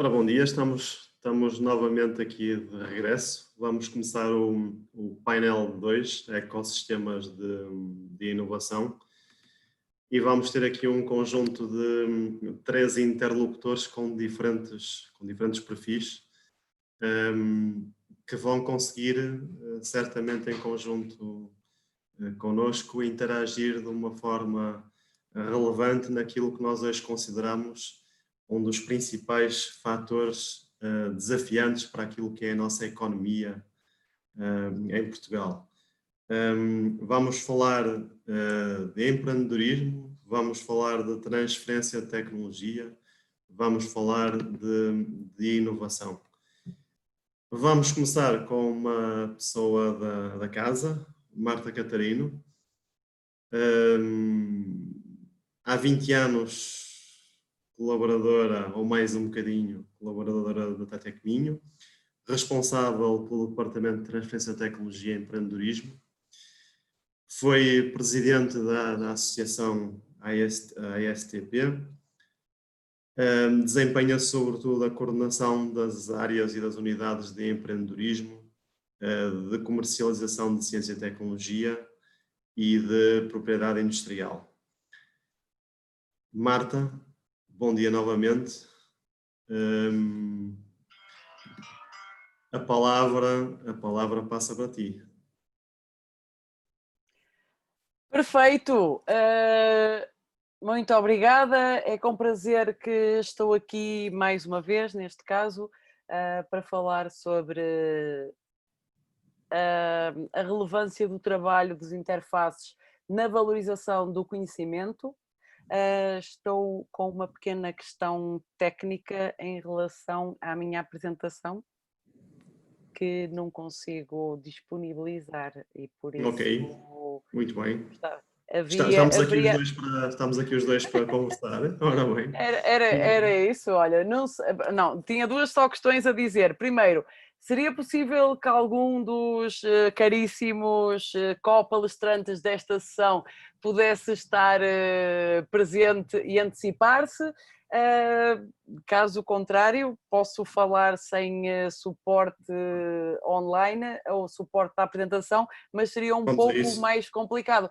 Ora, bom dia, estamos novamente aqui de regresso. Vamos começar o painel 2, ecossistemas de inovação, e vamos ter aqui um conjunto de 3 interlocutores com diferentes perfis, que vão conseguir, certamente em conjunto connosco, interagir de uma forma relevante naquilo que nós hoje consideramos um dos principais fatores desafiantes para aquilo que é a nossa economia em Portugal. Vamos falar de empreendedorismo, vamos falar de transferência de tecnologia, vamos falar de inovação. Vamos começar com uma pessoa da casa, Marta Catarino. Há 20 anos colaboradora, ou mais um bocadinho, colaboradora da Tecminho, responsável pelo Departamento de Transferência de Tecnologia e Empreendedorismo. Foi presidente da associação ASTP. Desempenha sobretudo a coordenação das áreas e das unidades de empreendedorismo, de comercialização de ciência e tecnologia e de propriedade industrial. Marta, bom dia novamente. A palavra passa para ti. Perfeito. Muito obrigada. É com prazer que estou aqui mais uma vez, neste caso, para falar sobre a relevância do trabalho dos interfaces na valorização do conhecimento. Estou com uma pequena questão técnica em relação à minha apresentação, que não consigo disponibilizar e por isso... Ok, muito bem. Estamos aqui os dois para conversar. Ora bem. Era isso, olha, não, tinha só questões a dizer. Primeiro, seria possível que algum dos caríssimos co-palestrantes desta sessão pudesse estar presente e antecipar-se? Caso contrário, posso falar sem suporte online ou suporte da apresentação, mas seria um pouco mais complicado.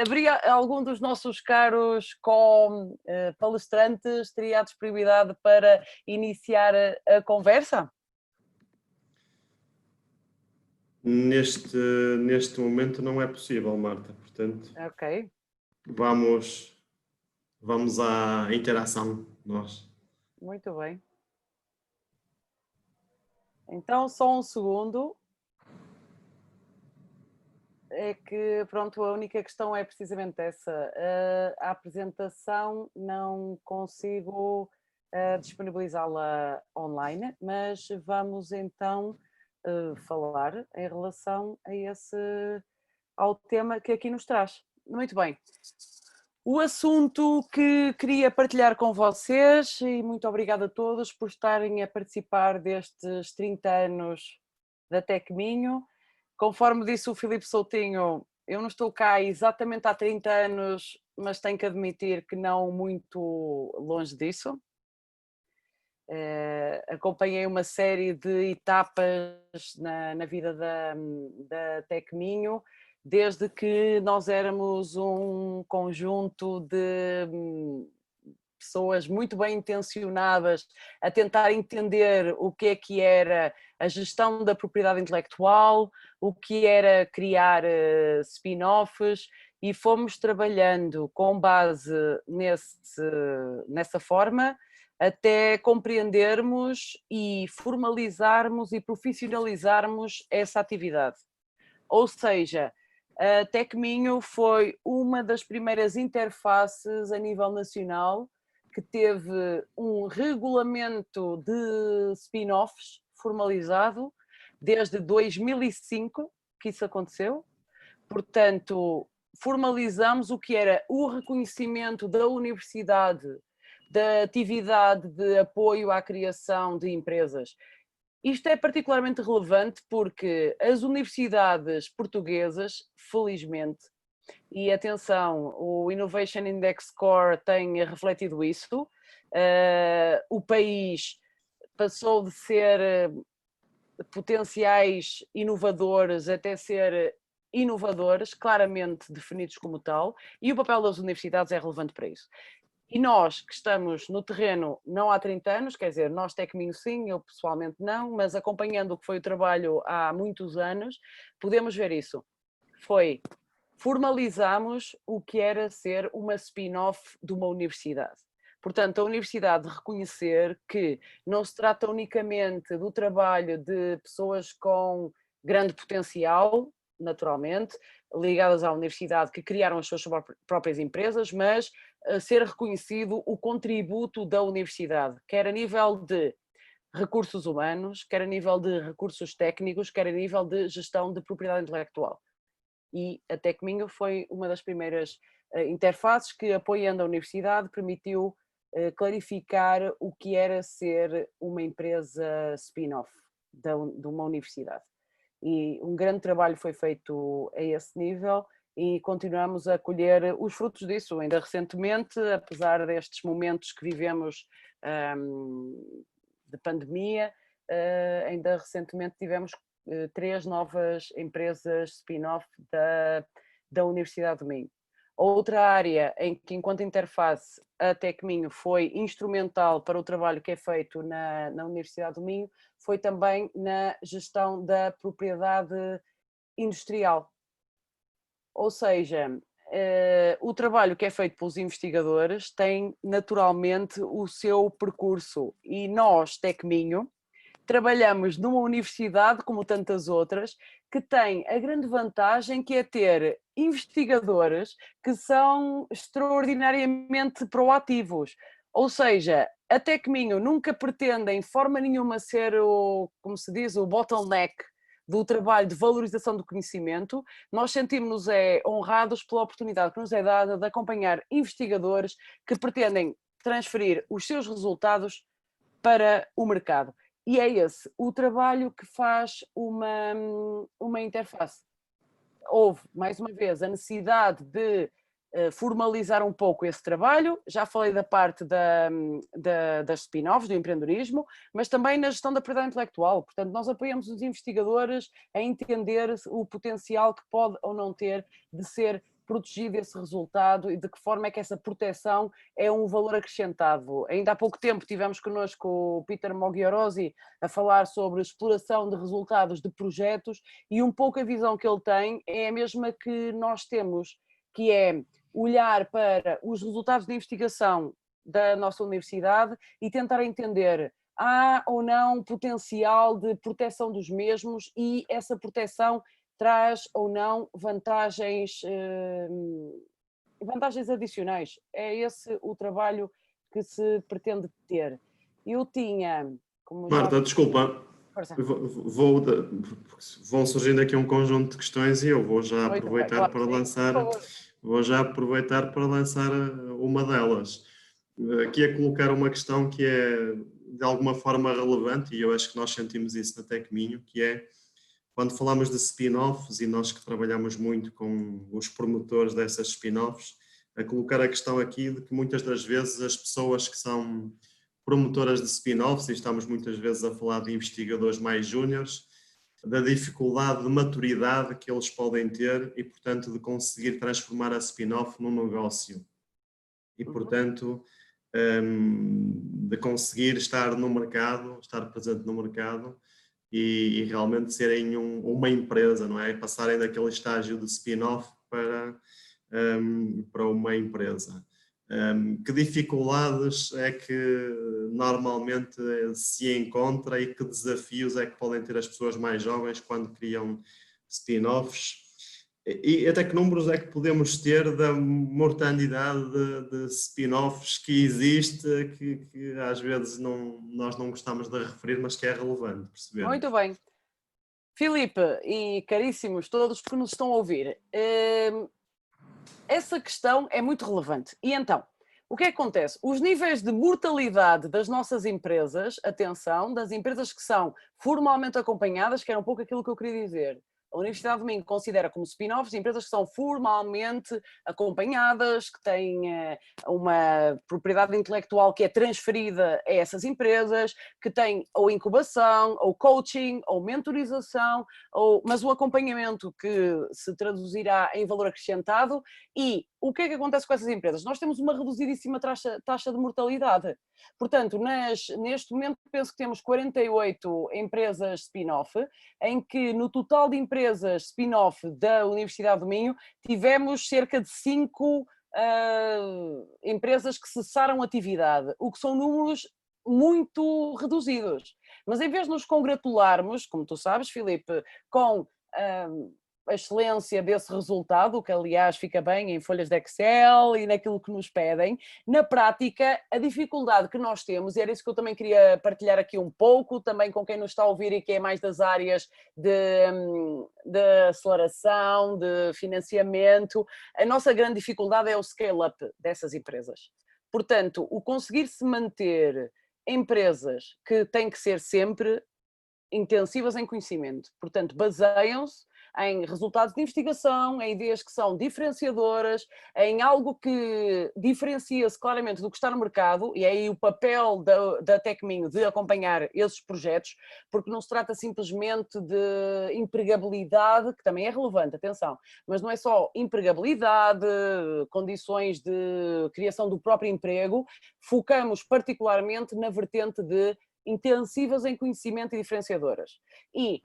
Haveria algum dos nossos caros co-palestrantes teria a disponibilidade para iniciar a conversa? Neste momento não é possível, Marta, portanto, ok. Vamos à interação, nós. Muito bem. Então, só um segundo. É que, pronto, a única questão é precisamente essa. A apresentação não consigo disponibilizá-la online, mas vamos então falar em relação ao tema que aqui nos traz. Muito bem. O assunto que queria partilhar com vocês, e muito obrigada a todos por estarem a participar destes 30 anos da Tecminho. Conforme disse o Filipe Soutinho, eu não estou cá exatamente há 30 anos, mas tenho que admitir que não muito longe disso. Acompanhei uma série de etapas na vida da Tecminho, desde que nós éramos um conjunto de pessoas muito bem intencionadas a tentar entender o que era a gestão da propriedade intelectual, o que era criar spin-offs, e fomos trabalhando com base nessa forma até compreendermos e formalizarmos e profissionalizarmos essa atividade. Ou seja, a Tecminho foi uma das primeiras interfaces a nível nacional que teve um regulamento de spin-offs formalizado desde 2005 que isso aconteceu. Portanto, formalizamos o que era o reconhecimento da universidade da atividade de apoio à criação de empresas. Isto é particularmente relevante porque as universidades portuguesas, felizmente, e atenção, o Innovation Index Score tem refletido isso, o país passou de ser potenciais inovadores até ser inovadores, claramente definidos como tal, e o papel das universidades é relevante para isso. E nós que estamos no terreno não há 30 anos, quer dizer, nós Tecminho sim, eu pessoalmente não, mas acompanhando o que foi o trabalho há muitos anos, podemos ver isso. Formalizamos o que era ser uma spin-off de uma universidade. Portanto, a universidade reconhecer que não se trata unicamente do trabalho de pessoas com grande potencial, naturalmente, ligadas à universidade, que criaram as suas próprias empresas, mas ser reconhecido o contributo da universidade, quer a nível de recursos humanos, quer a nível de recursos técnicos, quer a nível de gestão de propriedade intelectual. E a Tecminho foi uma das primeiras interfaces que, apoiando a universidade, permitiu clarificar o que era ser uma empresa spin-off de uma universidade. E um grande trabalho foi feito a esse nível e continuamos a colher os frutos disso. Ainda recentemente, apesar destes momentos que vivemos de pandemia, ainda recentemente tivemos 3 novas empresas spin-off da Universidade do Minho. Outra área em que, enquanto interface, a Tecminho foi instrumental para o trabalho que é feito na Universidade do Minho foi também na gestão da propriedade industrial. Ou seja, o trabalho que é feito pelos investigadores tem naturalmente o seu percurso e nós, Tecminho, trabalhamos numa universidade, como tantas outras, que tem a grande vantagem que é ter investigadores que são extraordinariamente proativos. Ou seja, a Tecminho nunca pretende em forma nenhuma ser como se diz, o bottleneck do trabalho de valorização do conhecimento. Nós sentimos-nos honrados pela oportunidade que nos é dada de acompanhar investigadores que pretendem transferir os seus resultados para o mercado. E é esse o trabalho que faz uma interface. Houve, mais uma vez, a necessidade de formalizar um pouco esse trabalho. Já falei da parte das spin-offs, do empreendedorismo, mas também na gestão da propriedade intelectual. Portanto, nós apoiamos os investigadores a entender o potencial que pode ou não ter de ser protegido esse resultado e de que forma é que essa proteção é um valor acrescentado. Ainda há pouco tempo tivemos connosco o Peter Mogiorosi a falar sobre exploração de resultados de projetos e um pouco a visão que ele tem é a mesma que nós temos, que é olhar para os resultados de investigação da nossa universidade e tentar entender há ou não potencial de proteção dos mesmos e essa proteção traz ou não vantagens adicionais. É esse o trabalho que se pretende ter. Eu tinha... Marta, desculpa, vão surgindo aqui um conjunto de questões e eu vou já aproveitar para lançar uma delas. Aqui a colocar uma questão que é de alguma forma relevante e eu acho que nós sentimos isso na Tecminho, que é quando falamos de spin-offs e nós que trabalhamos muito com os promotores dessas spin-offs, a colocar a questão aqui de que muitas das vezes as pessoas que são promotoras de spin-offs, e estamos muitas vezes a falar de investigadores mais júniores, da dificuldade de maturidade que eles podem ter e, portanto, de conseguir transformar a spin-off num negócio. E, portanto, de conseguir estar no mercado, estar presente no mercado, e realmente serem uma empresa, não é? Passarem daquele estágio de spin-off para uma empresa. Que dificuldades é que normalmente se encontra e que desafios é que podem ter as pessoas mais jovens quando criam spin-offs? E até que números é que podemos ter da mortandade de spin-offs que existe, que às vezes nós não gostamos de referir, mas que é relevante perceber. Muito bem. Filipe e caríssimos todos que nos estão a ouvir, essa questão é muito relevante. E então, o que é que acontece? Os níveis de mortalidade das nossas empresas, atenção, das empresas que são formalmente acompanhadas, que era um pouco aquilo que eu queria dizer, A Universidade do Minho considera como spin-offs empresas que são formalmente acompanhadas, que têm uma propriedade intelectual que é transferida a essas empresas, que têm ou incubação, ou coaching, ou mentorização, mas o acompanhamento que se traduzirá em valor acrescentado. E o que é que acontece com essas empresas? Nós temos uma reduzidíssima taxa de mortalidade. Portanto, neste momento penso que temos 48 empresas spin-off, em que no total de empresas spin-off da Universidade do Minho tivemos cerca de 5 empresas que cessaram atividade, o que são números muito reduzidos. Mas em vez de nos congratularmos, como tu sabes, Filipe, com a excelência desse resultado, que aliás fica bem em folhas de Excel e naquilo que nos pedem, na prática a dificuldade que nós temos, e era isso que eu também queria partilhar aqui um pouco, também com quem nos está a ouvir e que é mais das áreas de aceleração, de financiamento, a nossa grande dificuldade é o scale-up dessas empresas. Portanto, o conseguir-se manter empresas que têm que ser sempre intensivas em conhecimento, portanto, baseiam-se em resultados de investigação, em ideias que são diferenciadoras, em algo que diferencia-se claramente do que está no mercado, e é aí o papel da Tecminho de acompanhar esses projetos, porque não se trata simplesmente de empregabilidade, que também é relevante, atenção, mas não é só empregabilidade, condições de criação do próprio emprego, focamos particularmente na vertente de intensivas em conhecimento e diferenciadoras. E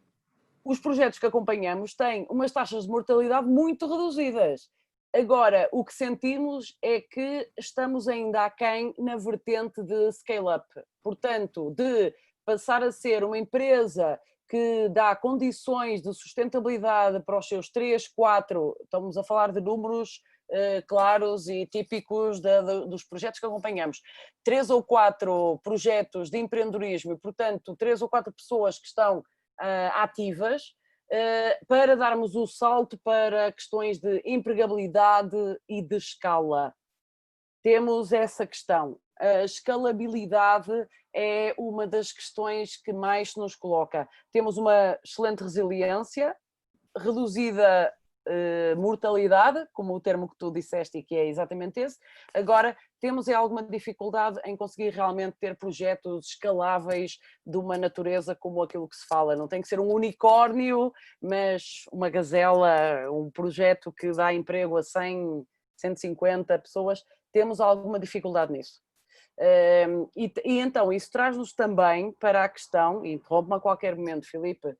os projetos que acompanhamos têm umas taxas de mortalidade muito reduzidas. Agora, o que sentimos é que estamos ainda aquém na vertente de scale-up. Portanto, de passar a ser uma empresa que dá condições de sustentabilidade para os seus 3, 4, estamos a falar de números claros e típicos dos projetos que acompanhamos. 3 ou 4 projetos de empreendedorismo e, portanto, 3 ou 4 pessoas que estão ativas para darmos o salto para questões de empregabilidade e de escala. Temos essa questão. A escalabilidade é uma das questões que mais se nos coloca. Temos uma excelente resiliência, reduzida mortalidade, como o termo que tu disseste e que é exatamente esse. Agora, temos alguma dificuldade em conseguir realmente ter projetos escaláveis de uma natureza como aquilo que se fala. Não tem que ser um unicórnio, mas uma gazela, um projeto que dá emprego a 100, 150 pessoas. Temos alguma dificuldade nisso. E então, isso traz-nos também para a questão, e interrompe-me a qualquer momento, Filipe,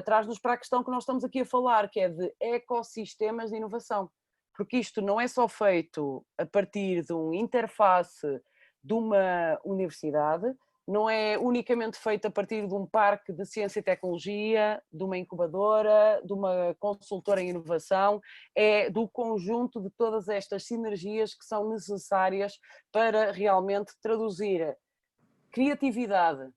traz-nos para a questão que nós estamos aqui a falar, que é de ecossistemas de inovação. Porque isto não é só feito a partir de uma interface de uma universidade, não é unicamente feito a partir de um parque de ciência e tecnologia, de uma incubadora, de uma consultora em inovação, é do conjunto de todas estas sinergias que são necessárias para realmente traduzir criatividade,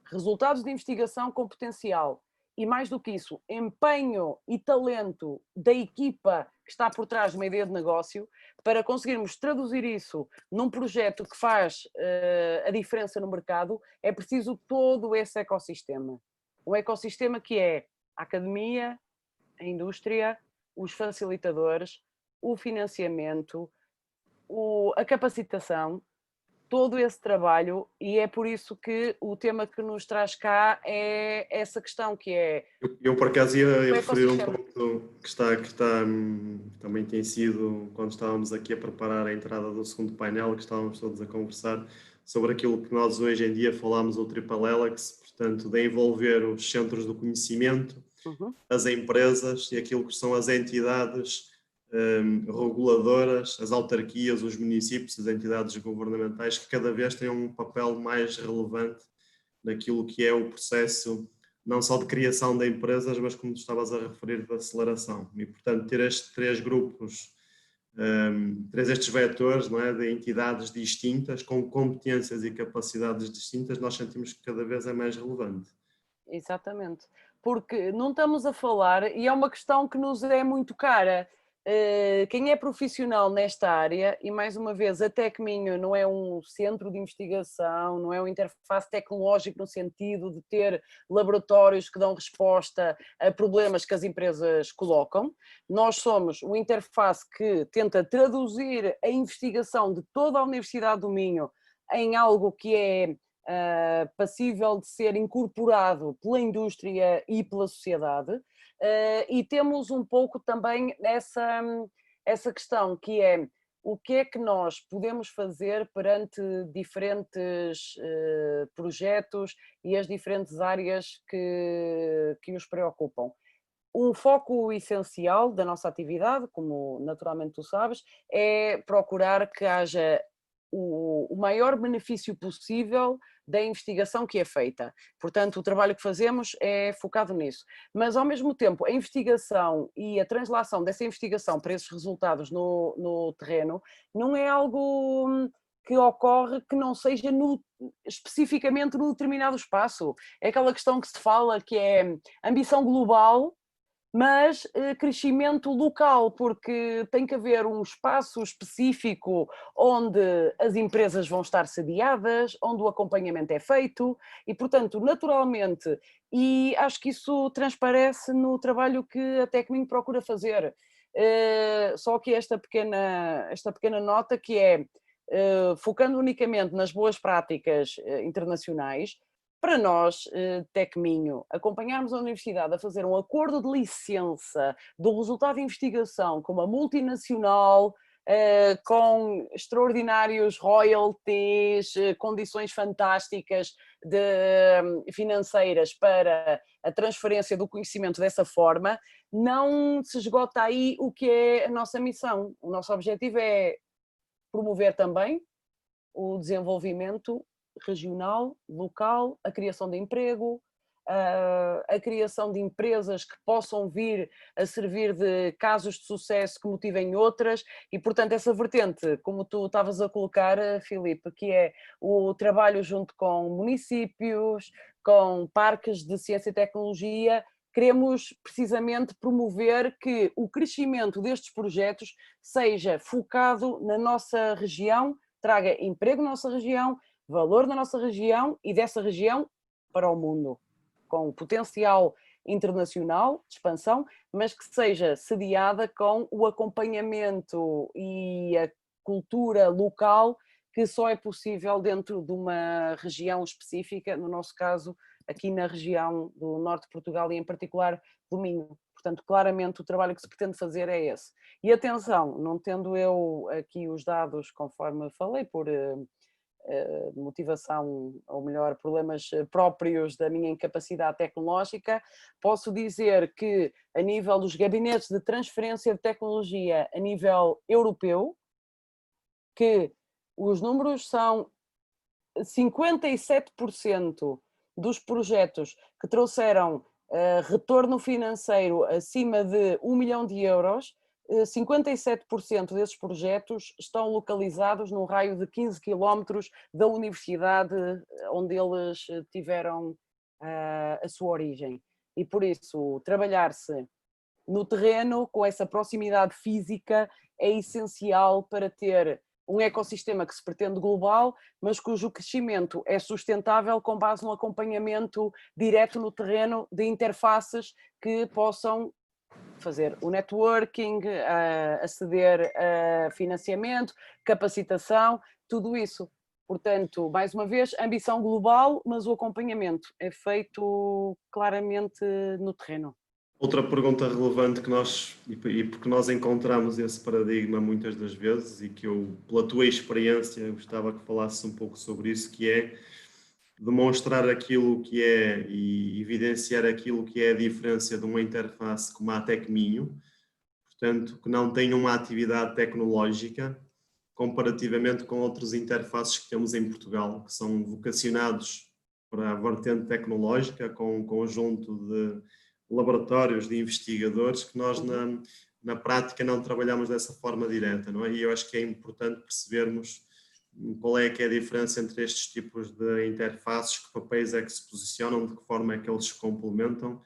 resultados de investigação com potencial e, mais do que isso, empenho e talento da equipa que está por trás de uma ideia de negócio, para conseguirmos traduzir isso num projeto que faz a diferença no mercado, é preciso todo esse ecossistema. Um ecossistema que é a academia, a indústria, os facilitadores, o financiamento, a capacitação, todo esse trabalho, e é por isso que o tema que nos traz cá é essa questão, que é... Eu por acaso ia referir um ponto que também tem sido, quando estávamos aqui a preparar a entrada do segundo painel, que estávamos todos a conversar sobre aquilo que nós hoje em dia falamos, o Triple Helix, portanto, de envolver os centros do conhecimento, as empresas e aquilo que são as entidades reguladoras, as autarquias, os municípios, as entidades governamentais, que cada vez têm um papel mais relevante naquilo que é o processo, não só de criação de empresas, mas como tu estavas a referir, de aceleração. E, portanto, ter estes 3 grupos, estes vetores, não é, de entidades distintas, com competências e capacidades distintas, nós sentimos que cada vez é mais relevante. Exatamente. Porque não estamos a falar, e é uma questão que nos é muito cara, quem é profissional nesta área, e mais uma vez a Tecminho não é um centro de investigação, não é um interface tecnológico no sentido de ter laboratórios que dão resposta a problemas que as empresas colocam. Nós somos uma interface que tenta traduzir a investigação de toda a Universidade do Minho em algo que é passível de ser incorporado pela indústria e pela sociedade. E temos um pouco também essa questão que é o que é que nós podemos fazer perante diferentes projetos e as diferentes áreas que os preocupam. Um foco essencial da nossa atividade, como naturalmente tu sabes, é procurar que haja o maior benefício possível da investigação que é feita. Portanto, o trabalho que fazemos é focado nisso. Mas, ao mesmo tempo, a investigação e a translação dessa investigação para esses resultados no terreno não é algo que ocorre que não seja especificamente no determinado espaço. É aquela questão que se fala que é ambição global, mas crescimento local, porque tem que haver um espaço específico onde as empresas vão estar sediadas, onde o acompanhamento é feito e, portanto, naturalmente, e acho que isso transparece no trabalho que a Tecminho procura fazer. Só que esta pequena nota que é, focando unicamente nas boas práticas internacionais, para nós, Tecminho, acompanharmos a Universidade a fazer um acordo de licença do resultado de investigação com uma multinacional, com extraordinários royalties, condições fantásticas financeiras para a transferência do conhecimento dessa forma, não se esgota aí o que é a nossa missão. O nosso objetivo é promover também o desenvolvimento regional, local, a criação de emprego, a criação de empresas que possam vir a servir de casos de sucesso que motivem outras e, portanto, essa vertente, como tu estavas a colocar, Filipe, que é o trabalho junto com municípios, com parques de ciência e tecnologia, queremos precisamente promover que o crescimento destes projetos seja focado na nossa região, traga emprego na nossa região, valor na nossa região e dessa região para o mundo, com potencial internacional de expansão, mas que seja sediada com o acompanhamento e a cultura local que só é possível dentro de uma região específica, no nosso caso, aqui na região do norte de Portugal e em particular do Minho. Portanto, claramente o trabalho que se pretende fazer é esse. E atenção, não tendo eu aqui os dados, conforme falei, por motivação, ou melhor, problemas próprios da minha incapacidade tecnológica, posso dizer que a nível dos gabinetes de transferência de tecnologia a nível europeu, que os números são 57% dos projetos que trouxeram retorno financeiro acima de 1 milhão de euros, 57% desses projetos estão localizados num raio de 15 quilómetros da universidade onde eles tiveram a sua origem. E por isso, trabalhar-se no terreno, com essa proximidade física, é essencial para ter um ecossistema que se pretende global, mas cujo crescimento é sustentável com base no acompanhamento direto no terreno de interfaces que possam fazer o networking, aceder a financiamento, capacitação, tudo isso. Portanto, mais uma vez, ambição global, mas o acompanhamento é feito claramente no terreno. Outra pergunta relevante que e porque nós encontramos esse paradigma muitas das vezes e que eu, pela tua experiência, gostava que falasses um pouco sobre isso, que é demonstrar aquilo que é e evidenciar aquilo que é a diferença de uma interface como a Tecminho, portanto, que não tem uma atividade tecnológica, comparativamente com outros interfaces que temos em Portugal, que são vocacionados para a vertente tecnológica, com um conjunto de laboratórios de investigadores que nós na prática não trabalhamos dessa forma direta, não é? E eu acho que é importante percebermos qual é que é a diferença entre estes tipos de interfaces, que papéis é que se posicionam, de que forma é que eles se complementam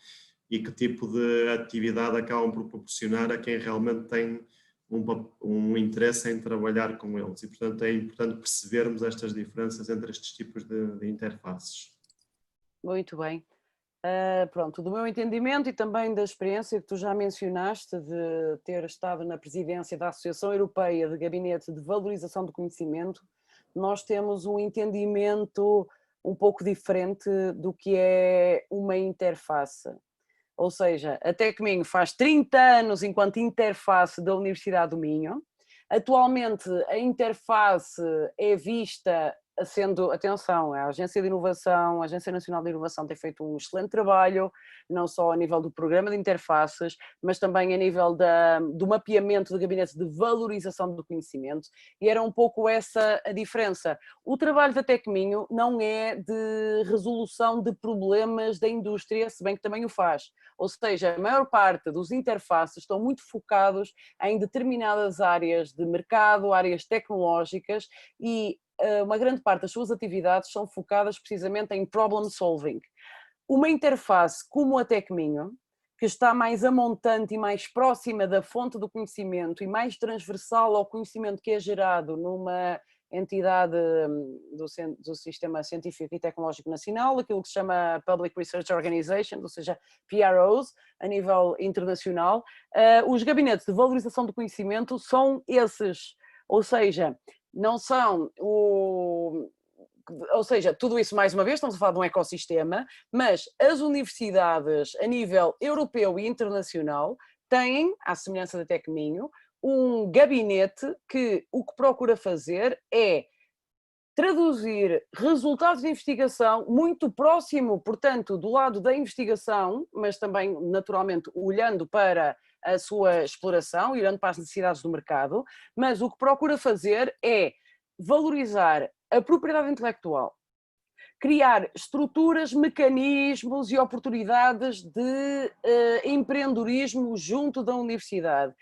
e que tipo de atividade acabam por proporcionar a quem realmente tem um interesse em trabalhar com eles. E, portanto, é importante percebermos estas diferenças entre estes tipos de interfaces. Muito bem. Pronto, do meu entendimento e também da experiência que tu já mencionaste de ter estado na presidência da Associação Europeia de Gabinete de Valorização do Conhecimento, nós temos um entendimento um pouco diferente do que é uma interface. Ou seja, a Tecminho faz 30 anos enquanto interface da Universidade do Minho. Atualmente a interface é vista sendo, atenção, a Agência de Inovação, a Agência Nacional de Inovação tem feito um excelente trabalho, não só a nível do programa de interfaces, mas também a nível do mapeamento do gabinete de valorização do conhecimento, e era um pouco essa a diferença. O trabalho da Tecminho não é de resolução de problemas da indústria, se bem que também o faz. Ou seja, a maior parte dos interfaces estão muito focados em determinadas áreas de mercado, áreas tecnológicas, e uma grande parte das suas atividades são focadas precisamente em problem solving. Uma interface como a Tecminho, que está mais a montante e mais próxima da fonte do conhecimento e mais transversal ao conhecimento que é gerado numa entidade do Sistema Científico e Tecnológico Nacional, aquilo que se chama Public Research Organization, ou seja, PROs, a nível internacional. Os gabinetes de valorização do conhecimento são esses, ou seja, não são ou seja, tudo isso mais uma vez, estamos a falar de um ecossistema, mas as universidades a nível europeu e internacional têm, à semelhança da Tecminho, um gabinete que o que procura fazer é traduzir resultados de investigação muito próximo, portanto, do lado da investigação, mas também, naturalmente, olhando para a sua exploração, olhando para as necessidades do mercado, mas o que procura fazer é valorizar a propriedade intelectual, criar estruturas, mecanismos e oportunidades de empreendedorismo junto da universidade.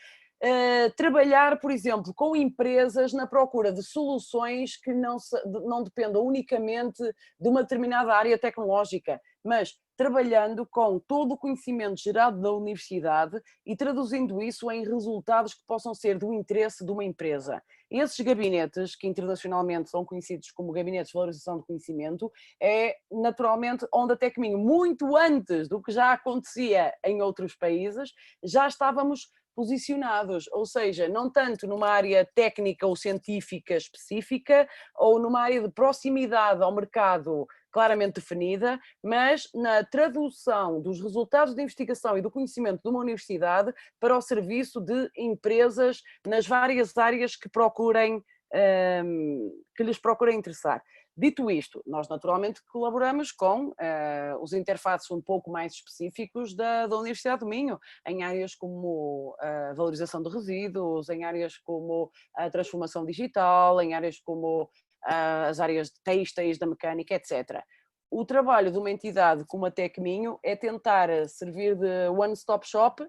Trabalhar, por exemplo, com empresas na procura de soluções que não dependam unicamente de uma determinada área tecnológica, mas trabalhando com todo o conhecimento gerado na universidade e traduzindo isso em resultados que possam ser do interesse de uma empresa. Esses gabinetes, que internacionalmente são conhecidos como gabinetes de valorização do conhecimento, é naturalmente onde a Tecminho, muito antes do que já acontecia em outros países, já estávamos posicionados, ou seja, não tanto numa área técnica ou científica específica, ou numa área de proximidade ao mercado claramente definida, mas na tradução dos resultados de investigação e do conhecimento de uma universidade para o serviço de empresas nas várias áreas que lhes procurem interessar. Dito isto, nós naturalmente colaboramos com os interfaces um pouco mais específicos da Universidade do Minho, em áreas como a valorização de resíduos, em áreas como a transformação digital, em áreas como as áreas de têxteis, da mecânica, etc. O trabalho de uma entidade como a Tecminho é tentar servir de one-stop shop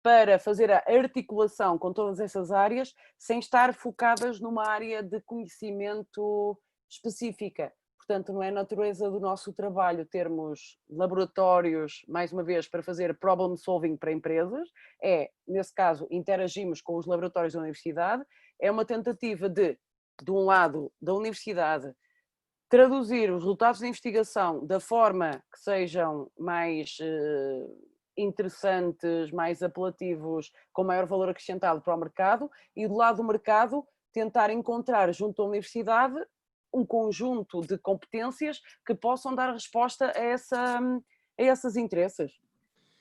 para fazer a articulação com todas essas áreas, sem estar focadas numa área de conhecimento específica. Portanto, não é a natureza do nosso trabalho termos laboratórios, mais uma vez, para fazer problem solving para empresas, nesse caso, interagimos com os laboratórios da universidade, é uma tentativa de um lado, da universidade, traduzir os resultados de investigação da forma que sejam mais interessantes, mais apelativos, com maior valor acrescentado para o mercado, e do lado do mercado tentar encontrar junto à universidade um conjunto de competências que possam dar resposta a esses interesses.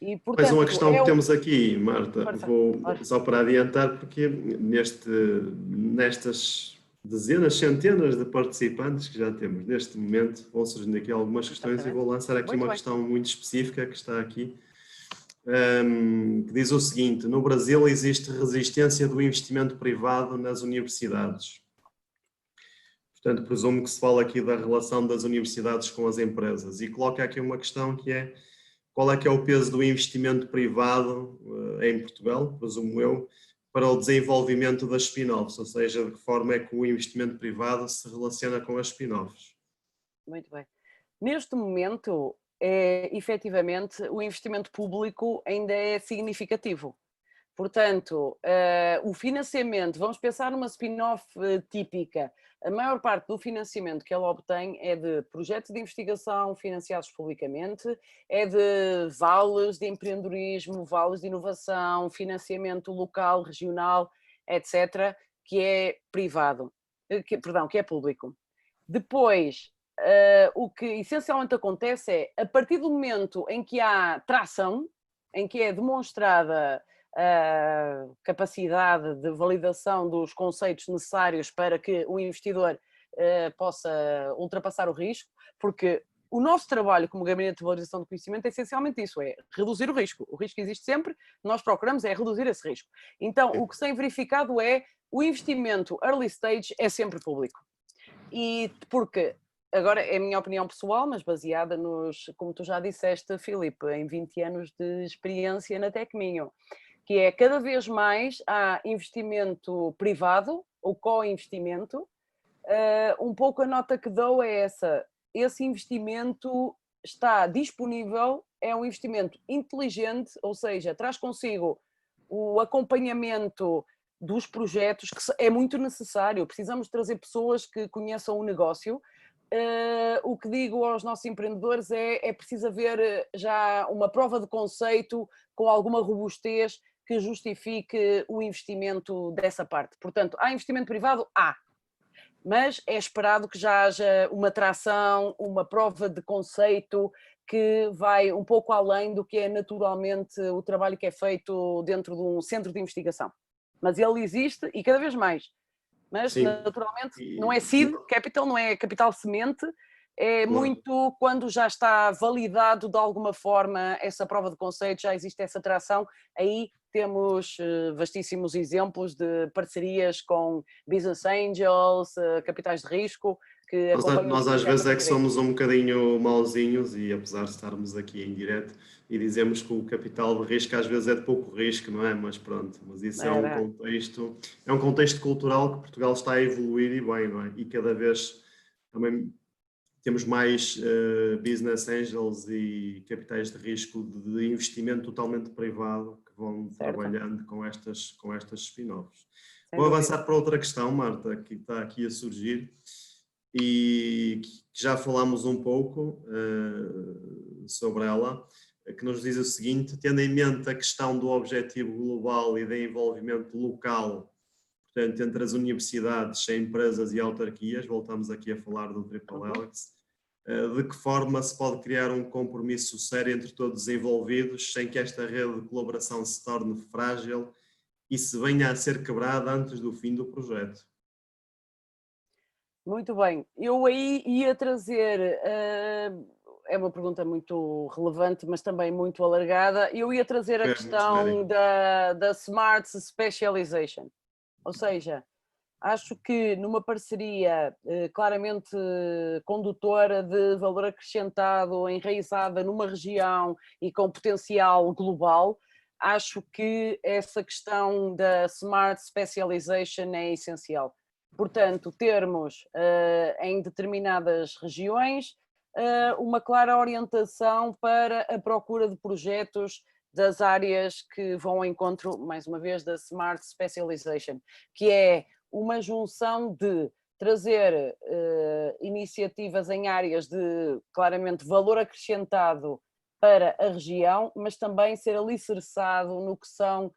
E, portanto, Mas uma questão que temos aqui, Marta, vou só para adiantar, porque nestas dezenas, centenas de participantes que já temos neste momento, vão surgindo aqui algumas questões e vou lançar aqui uma questão muito específica que está aqui, que diz o seguinte: no Brasil existe resistência do investimento privado nas universidades. Portanto, presumo que se fala aqui da relação das universidades com as empresas, e coloca aqui uma questão que é: qual é que é o peso do investimento privado em Portugal, presumo eu, para o desenvolvimento das spin-offs, ou seja, de que forma é que o investimento privado se relaciona com as spin-offs? Muito bem. Neste momento, efetivamente, o investimento público ainda é significativo. Portanto, o financiamento, vamos pensar numa spin-off típica, a maior parte do financiamento que ela obtém é de projetos de investigação financiados publicamente, é de vales de empreendedorismo, vales de inovação, financiamento local, regional, etc., que é privado, que é público. Depois, o que essencialmente acontece é, a partir do momento em que há tração, em que é demonstrada a capacidade de validação dos conceitos necessários para que o investidor possa ultrapassar o risco, porque o nosso trabalho como Gabinete de Valorização do Conhecimento é essencialmente isso, é reduzir o risco. O risco existe sempre, nós procuramos é reduzir esse risco. Então, o que se tem verificado é o investimento early stage é sempre público. E porque, agora é a minha opinião pessoal, mas baseada nos, como tu já disseste, Filipe, em 20 anos de experiência na Tecminho, que é cada vez mais há investimento privado, ou co-investimento. Um pouco a nota que dou é essa, esse investimento está disponível, é um investimento inteligente, ou seja, traz consigo o acompanhamento dos projetos, que é muito necessário, precisamos trazer pessoas que conheçam o negócio. O que digo aos nossos empreendedores é preciso haver já uma prova de conceito com alguma robustez que justifique o investimento dessa parte. Portanto, há investimento privado? Há. Mas é esperado que já haja uma tração, uma prova de conceito que vai um pouco além do que é naturalmente o trabalho que é feito dentro de um centro de investigação. Mas ele existe e cada vez mais. Mas, Sim. naturalmente, não é seed capital, não é capital semente, é muito quando já está validado de alguma forma essa prova de conceito, já existe essa tração, aí temos vastíssimos exemplos de parcerias com business angels, capitais de risco, que acompanham Nós os às projetos vezes a é que fazer. somos um bocadinho mauzinhos e apesar de estarmos aqui em direto e dizemos que o capital de risco às vezes é de pouco risco, não é? Mas pronto, mas isso é um contexto cultural que Portugal está a evoluir e bem, não é? E cada vez também temos mais business angels e capitais de risco de investimento totalmente privado que vão trabalhando com estas spin-offs. Vou avançar para outra questão, Marta, que está aqui a surgir e que já falámos um pouco sobre ela, que nos diz o seguinte: tendo em mente a questão do objetivo global e do envolvimento local, portanto, entre as universidades, empresas e autarquias, voltamos aqui a falar do Triple Helix, de que forma se pode criar um compromisso sério entre todos os envolvidos, sem que esta rede de colaboração se torne frágil e se venha a ser quebrada antes do fim do projeto? Muito bem, eu aí ia trazer, é uma pergunta muito relevante, mas também muito alargada, eu ia trazer a questão da Smart Specialization, ou seja, acho que numa parceria claramente condutora de valor acrescentado, enraizada numa região e com potencial global, acho que essa questão da Smart Specialization é essencial. Portanto, termos em determinadas regiões uma clara orientação para a procura de projetos das áreas que vão ao encontro, mais uma vez, da Smart Specialization, que é uma junção de trazer iniciativas em áreas de, claramente, valor acrescentado para a região, mas também ser alicerçado no que são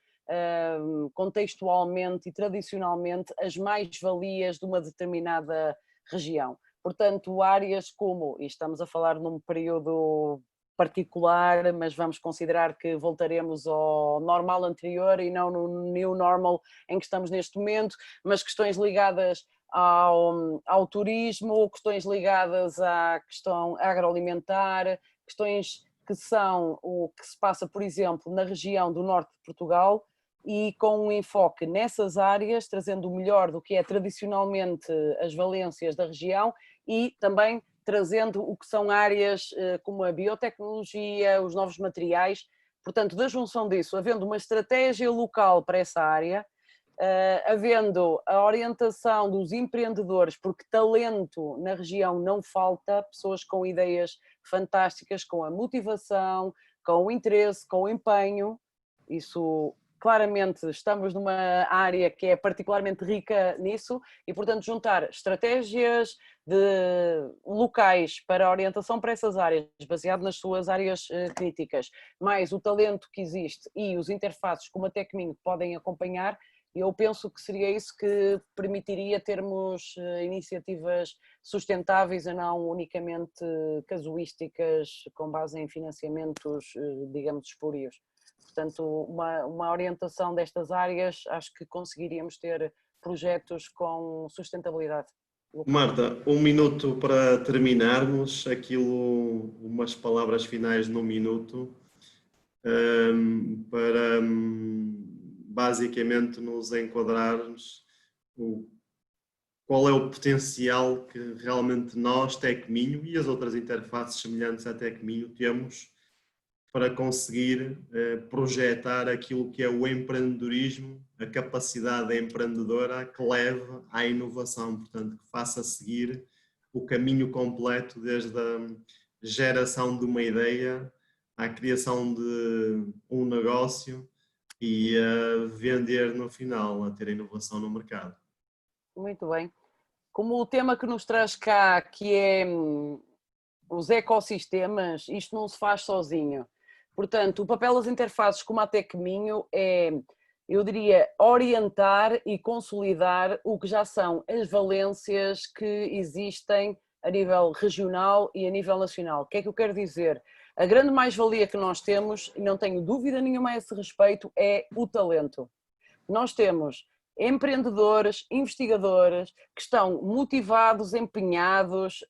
contextualmente e tradicionalmente as mais-valias de uma determinada região. Portanto, áreas como, e estamos a falar num período particular, mas vamos considerar que voltaremos ao normal anterior e não no new normal em que estamos neste momento, mas questões ligadas ao turismo, questões ligadas à questão agroalimentar, questões que são o que se passa, por exemplo, na região do norte de Portugal, e com um enfoque nessas áreas, trazendo o melhor do que é tradicionalmente as valências da região e também trazendo o que são áreas como a biotecnologia, os novos materiais. Portanto, da junção disso, havendo uma estratégia local para essa área, havendo a orientação dos empreendedores, porque talento na região não falta, pessoas com ideias fantásticas, com a motivação, com o interesse, com o empenho, isso claramente estamos numa área que é particularmente rica nisso e, portanto, juntar estratégias de locais para orientação para essas áreas, baseado nas suas áreas críticas, mais o talento que existe e os interfaces como a Tecminho podem acompanhar, eu penso que seria isso que permitiria termos iniciativas sustentáveis e não unicamente casuísticas com base em financiamentos, digamos, espúrios. Portanto, uma orientação destas áreas, acho que conseguiríamos ter projetos com sustentabilidade local. Marta, 1 minuto para terminarmos, umas palavras finais no minuto, para basicamente nos enquadrarmos qual é o potencial que realmente nós, Tecminho, e as outras interfaces semelhantes à Tecminho temos para conseguir projetar aquilo que é o empreendedorismo, a capacidade empreendedora que leve à inovação, portanto, que faça seguir o caminho completo desde a geração de uma ideia à criação de um negócio e a vender no final, a ter inovação no mercado. Muito bem. Como o tema que nos traz cá, que é os ecossistemas, isto não se faz sozinho. Portanto, o papel das interfaces como a Tecminho é, eu diria, orientar e consolidar o que já são as valências que existem a nível regional e a nível nacional. O que é que eu quero dizer? A grande mais-valia que nós temos, e não tenho dúvida nenhuma a esse respeito, é o talento. Nós temos empreendedores, investigadores que estão motivados, empenhados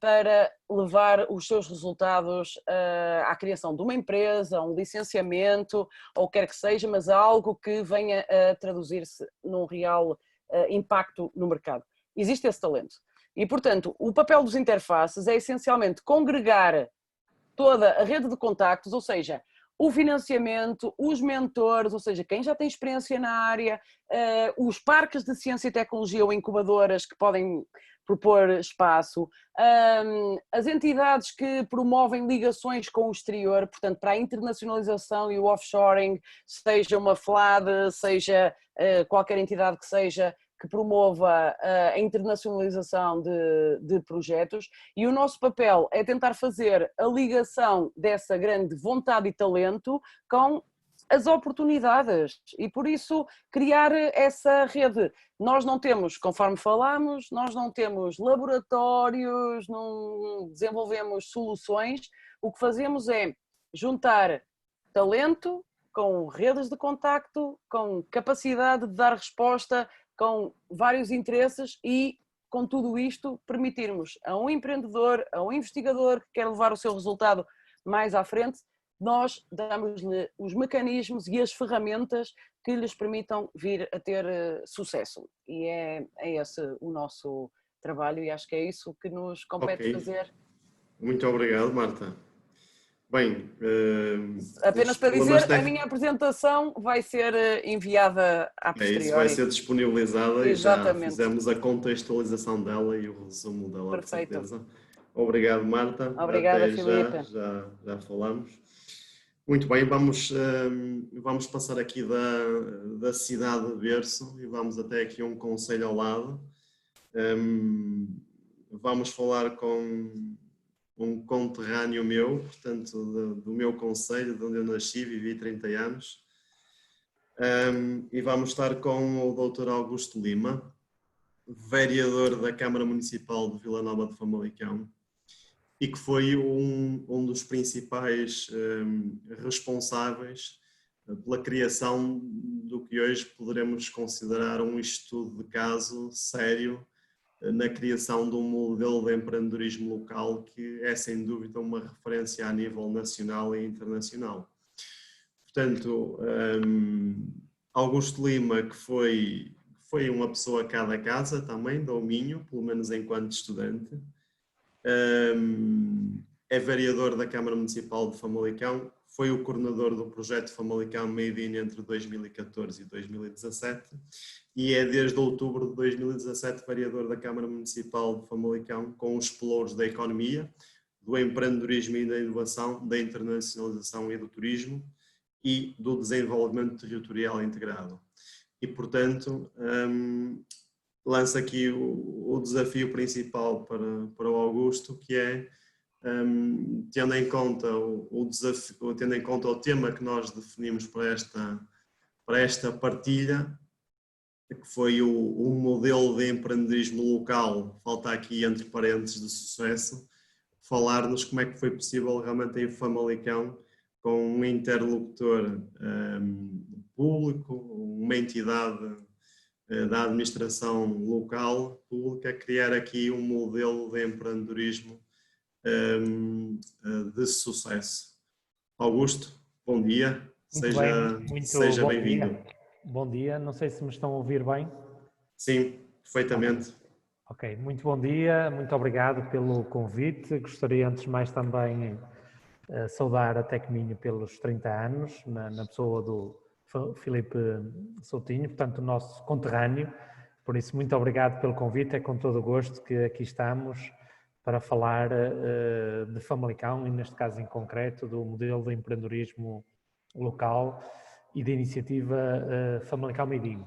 para levar os seus resultados à criação de uma empresa, a um licenciamento, ou quer que seja, mas a algo que venha a traduzir-se num real impacto no mercado. Existe esse talento. E, portanto, o papel dos interfaces é essencialmente congregar toda a rede de contactos, ou seja, o financiamento, os mentores, ou seja, quem já tem experiência na área, os parques de ciência e tecnologia ou incubadoras que podem propor espaço, as entidades que promovem ligações com o exterior, portanto, para a internacionalização e o offshoring, seja uma FLAD, seja qualquer entidade que seja, que promova a internacionalização de projetos, e o nosso papel é tentar fazer a ligação dessa grande vontade e talento com as oportunidades e por isso criar essa rede. Nós não temos, conforme falámos, nós não temos laboratórios, não desenvolvemos soluções, o que fazemos é juntar talento com redes de contacto, com capacidade de dar resposta, com vários interesses e, com tudo isto, permitirmos a um empreendedor, a um investigador que quer levar o seu resultado mais à frente, nós damos-lhe os mecanismos e as ferramentas que lhes permitam vir a ter sucesso. E é esse o nosso trabalho e acho que é isso que nos compete fazer. Muito obrigado, Marta. Bem, apenas para dizer, a minha apresentação vai ser enviada à posteriori. Isso vai ser disponibilizada. Exatamente. E já fizemos a contextualização dela e o resumo dela. Perfeito. De certeza. Obrigado, Marta. Obrigada, até Filipe. Já falamos. Muito bem, vamos passar aqui da cidade de berço e vamos até aqui um concelho ao lado. Vamos falar com um conterrâneo meu, portanto, do meu concelho, de onde eu nasci, vivi 30 anos. E vamos estar com o Dr. Augusto Lima, vereador da Câmara Municipal de Vila Nova de Famalicão, e que foi um dos principais responsáveis pela criação do que hoje poderemos considerar um estudo de caso sério na criação de um modelo de empreendedorismo local que é sem dúvida uma referência a nível nacional e internacional. Portanto, Augusto Lima, que foi uma pessoa cá da casa também, do Minho, pelo menos enquanto estudante, é vereador da Câmara Municipal de Famalicão, foi o coordenador do projeto Famalicão Made in entre 2014 e 2017 e é desde outubro de 2017 vereador da Câmara Municipal de Famalicão com os pelouros da economia, do empreendedorismo e da inovação, da internacionalização e do turismo e do desenvolvimento territorial integrado. E, portanto, lanço aqui o desafio principal para o Augusto, que é, tendo em conta o tema que nós definimos para esta partilha, que foi o modelo de empreendedorismo local, falta aqui entre parênteses de sucesso, falar-nos como é que foi possível realmente em Famalicão, com um interlocutor público, uma entidade da administração local pública, criar aqui um modelo de empreendedorismo de sucesso. Augusto, bom dia, seja bem-vindo. Bom dia, não sei se me estão a ouvir bem. Sim, perfeitamente. Ok, muito bom dia, muito obrigado pelo convite. Gostaria antes de mais também saudar a Tecminho pelos 30 anos, na pessoa do Filipe Soutinho, portanto o nosso conterrâneo. Por isso, muito obrigado pelo convite, é com todo o gosto que aqui estamos para falar de Famalicão e neste caso em concreto do modelo de empreendedorismo local e da iniciativa Famalicão Made in.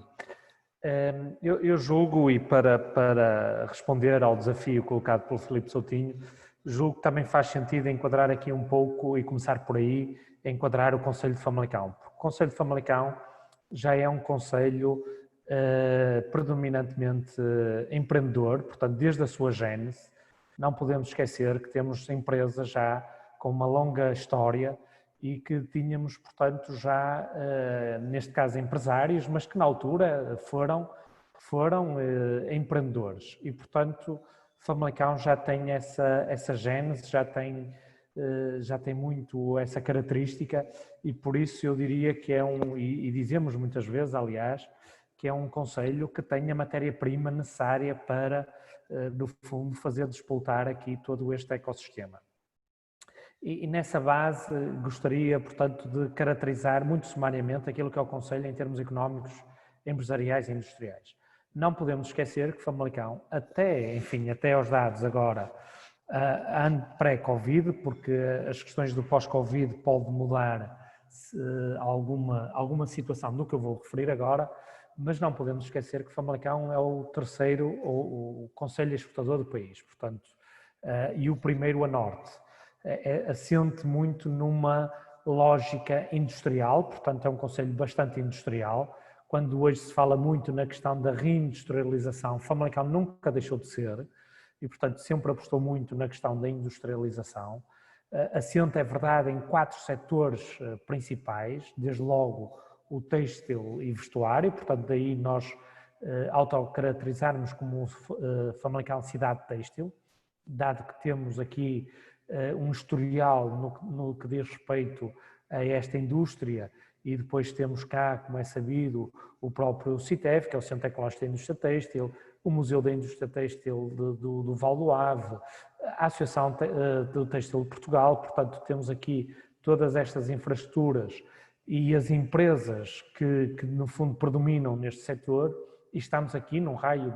Eu julgo, e para responder ao desafio colocado pelo Filipe Soutinho, julgo que também faz sentido enquadrar aqui um pouco e começar por aí, enquadrar o Concelho de Famalicão. Porque o Concelho de Famalicão já é um concelho predominantemente empreendedor, portanto, desde a sua gênese, não podemos esquecer que temos empresas já com uma longa história e que tínhamos, portanto, já, neste caso, empresários, mas que na altura foram empreendedores. E, portanto, Famalicão já tem essa gênese, já tem muito essa característica e por isso eu diria que é e dizemos muitas vezes, aliás, que é um concelho que tem a matéria-prima necessária para, no fundo, fazer despoltar aqui todo este ecossistema. E nessa base gostaria, portanto, de caracterizar muito sumariamente aquilo que é o concelho em termos económicos, empresariais e industriais. Não podemos esquecer que Famalicão, até aos dados agora, pré-Covid, porque as questões do pós-Covid podem mudar alguma situação do que eu vou referir agora, mas não podemos esquecer que Famalicão é o terceiro, o concelho exportador do país, portanto, e o primeiro a norte. Assente muito numa lógica industrial, portanto é um concelho bastante industrial. Quando hoje se fala muito na questão da reindustrialização, Famalicão nunca deixou de ser e, portanto, sempre apostou muito na questão da industrialização. Assente, é verdade, em 4 setores principais, desde logo o têxtil e vestuário, portanto, daí nós autocaracterizarmos como Famalicão cidade têxtil, dado que temos aqui um historial no que diz respeito a esta indústria e depois temos cá, como é sabido, o próprio CITEF, que é o Centro Tecnológico da Indústria Têxtil, o Museu da Indústria Têxtil do Val do Ave, a Associação do Têxtil de Portugal, portanto temos aqui todas estas infraestruturas e as empresas que no fundo predominam neste setor e estamos aqui num raio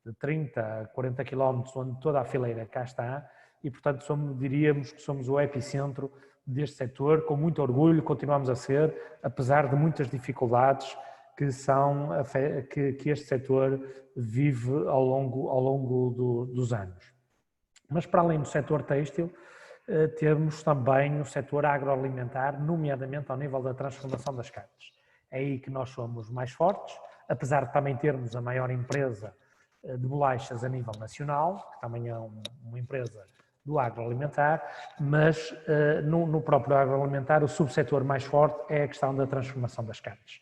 de 30 a 40 km onde toda a fileira cá está e portanto diríamos que somos o epicentro deste setor, com muito orgulho continuamos a ser, apesar de muitas dificuldades que este setor vive ao longo dos anos. Mas para além do setor têxtil, temos também o setor agroalimentar, nomeadamente ao nível da transformação das carnes. É aí que nós somos mais fortes, apesar de também termos a maior empresa de bolachas a nível nacional, que também é uma empresa do agroalimentar, mas no próprio agroalimentar o subsetor mais forte é a questão da transformação das carnes.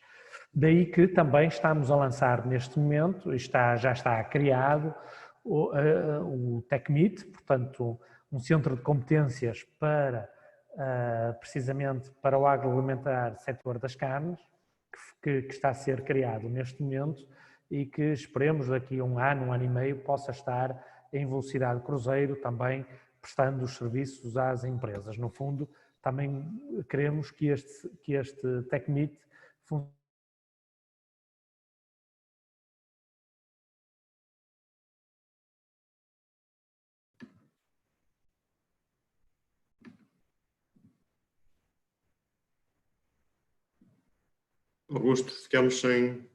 Daí que também estamos a lançar neste momento, já está criado, o TecMeet, portanto um centro de competências precisamente para o agroalimentar setor das carnes, que está a ser criado neste momento e que esperemos daqui a um ano e meio possa estar em velocidade cruzeiro também prestando os serviços às empresas, no fundo também queremos que este TechMeet funcione. Augusto, ficamos sem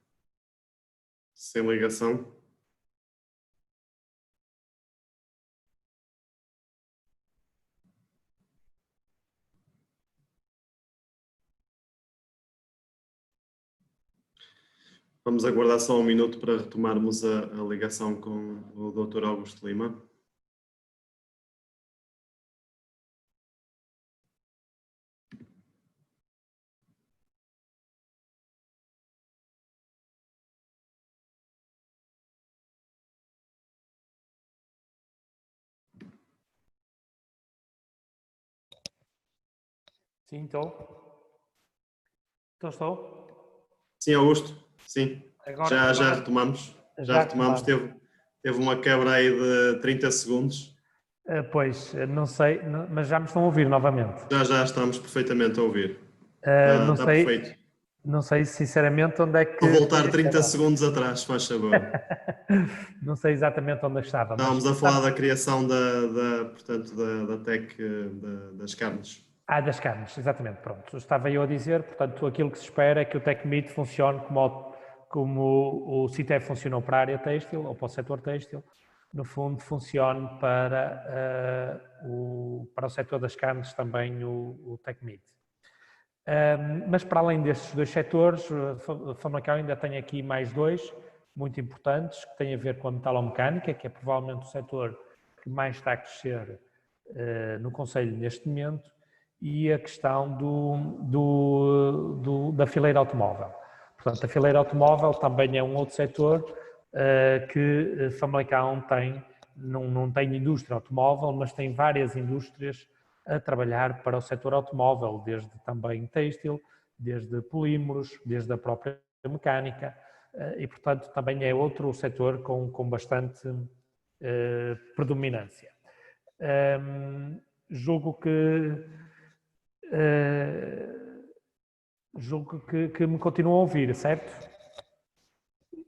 ligação. Vamos aguardar só um minuto para retomarmos a ligação com o Dr. Augusto Lima. Sim, estou. Estou. Sim, Augusto, sim. Agora, Já retomamos. Já retomamos. Teve uma quebra aí de 30 segundos. Pois, não sei, mas já me estão a ouvir novamente. Já estamos perfeitamente a ouvir. Não Está sei, perfeito. não sei sinceramente onde é que... Vou voltar 30 segundos atrás, faz favor. Não sei exatamente onde estava. Estávamos a falar da criação portanto, da tech das carnes. Das carnes, exatamente, pronto. Estava eu a dizer, portanto, aquilo que se espera é que o TechMeet funcione como o CITEF funcionou para a área têxtil, ou para o setor têxtil, no fundo funcione para o setor das carnes também o TechMeet. Mas para além destes dois setores, a Famalicão ainda tem aqui mais dois muito importantes, que têm a ver com a metalomecânica, que é provavelmente o setor que mais está a crescer no Conselho neste momento, e a questão da fileira automóvel. Portanto, a fileira automóvel também é um outro setor que Famalicão tem, não tem indústria automóvel, mas tem várias indústrias a trabalhar para o setor automóvel, desde também têxtil, desde polímeros, desde a própria mecânica, e portanto também é outro setor com bastante predominância. Julgo que me continuam a ouvir, certo?